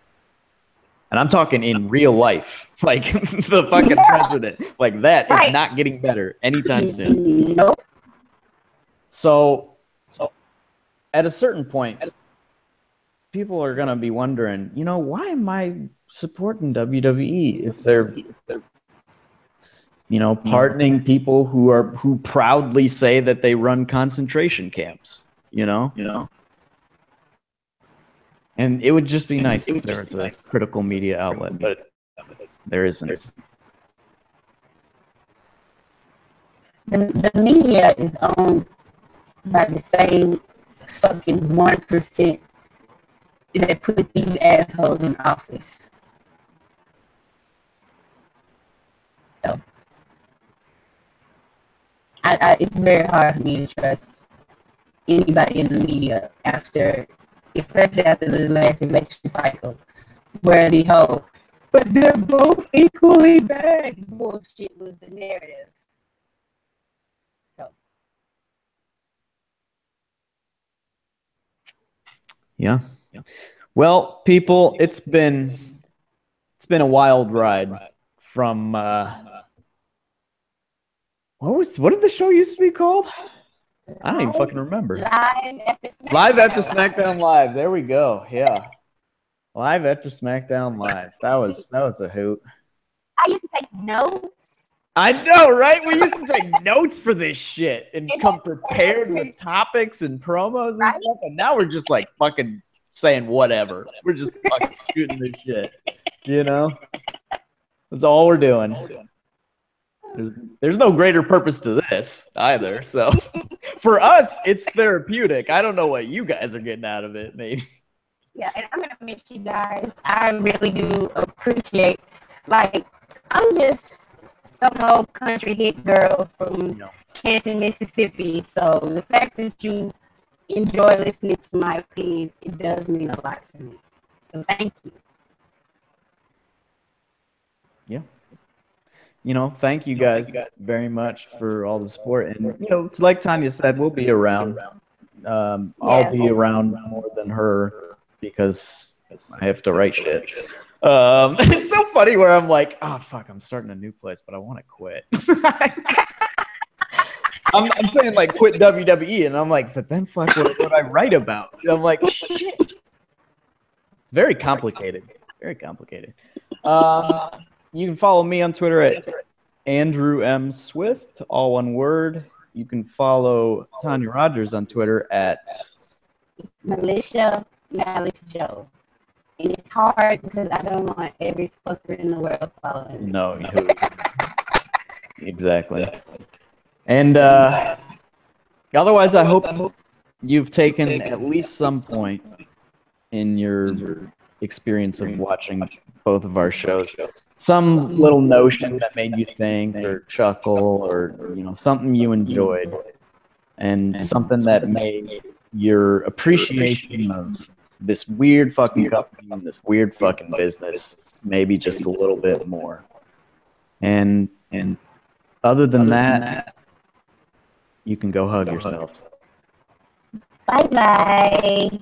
And I'm talking in real life, like the fucking president. Like, that is not getting better anytime soon. Nope. So at a certain point, people are going to be wondering, you know, why am I supporting WWE if they're you know, pardoning people who proudly say that they run concentration camps, you know? And it would just be nice if there was a critical media outlet, but there isn't. The media is owned by the same fucking 1% that put these assholes in office. So it's very hard for me to trust anybody in the media especially after the last election cycle, where the whole, but they're both equally bad bullshit was the narrative. So yeah. Well, people, it's been a wild ride from what did the show used to be called? I don't even fucking remember. Live after SmackDown Live. There we go. Yeah. Live after SmackDown Live. That was a hoot. I used to take notes. I know, right? We used to take notes for this shit and come prepared with topics and promos and stuff. And now we're just like fucking saying whatever. We're just fucking shooting this shit. You know? That's all we're doing. There's no greater purpose to this either. So for us, it's therapeutic. I don't know what you guys are getting out of it, maybe. Yeah, and I'm gonna miss you guys. I really do appreciate. Like, I'm just some old country hit girl from Canton, Mississippi. So the fact that you enjoy listening to my opinions, it does mean a lot to me. So thank you. Yeah. Thank you guys very much for all the support. And, it's like Tonya said, we'll be around. I'll be around more than her because I have to write shit. It's so funny where I'm like, oh, fuck, I'm starting a new place, but I want to quit. I'm saying, like, quit WWE, and I'm like, but then fuck, what I write about? And I'm like, shit. It's very complicated. Very complicated. You can follow me on Twitter at andrewmswift, all one word. You can follow Tonya Rodgers on Twitter at Militia Malice Joe. And it's hard because I don't want every fucker in the world following me. No. Exactly. And otherwise, I hope you've taken at least some point in your experience of watching both of our shows some little notion that made you think or chuckle or something you enjoyed and something that made your appreciation of this weird fucking company and this weird fucking business maybe just a little bit more. And other than that, you can go hug yourself. Bye-bye.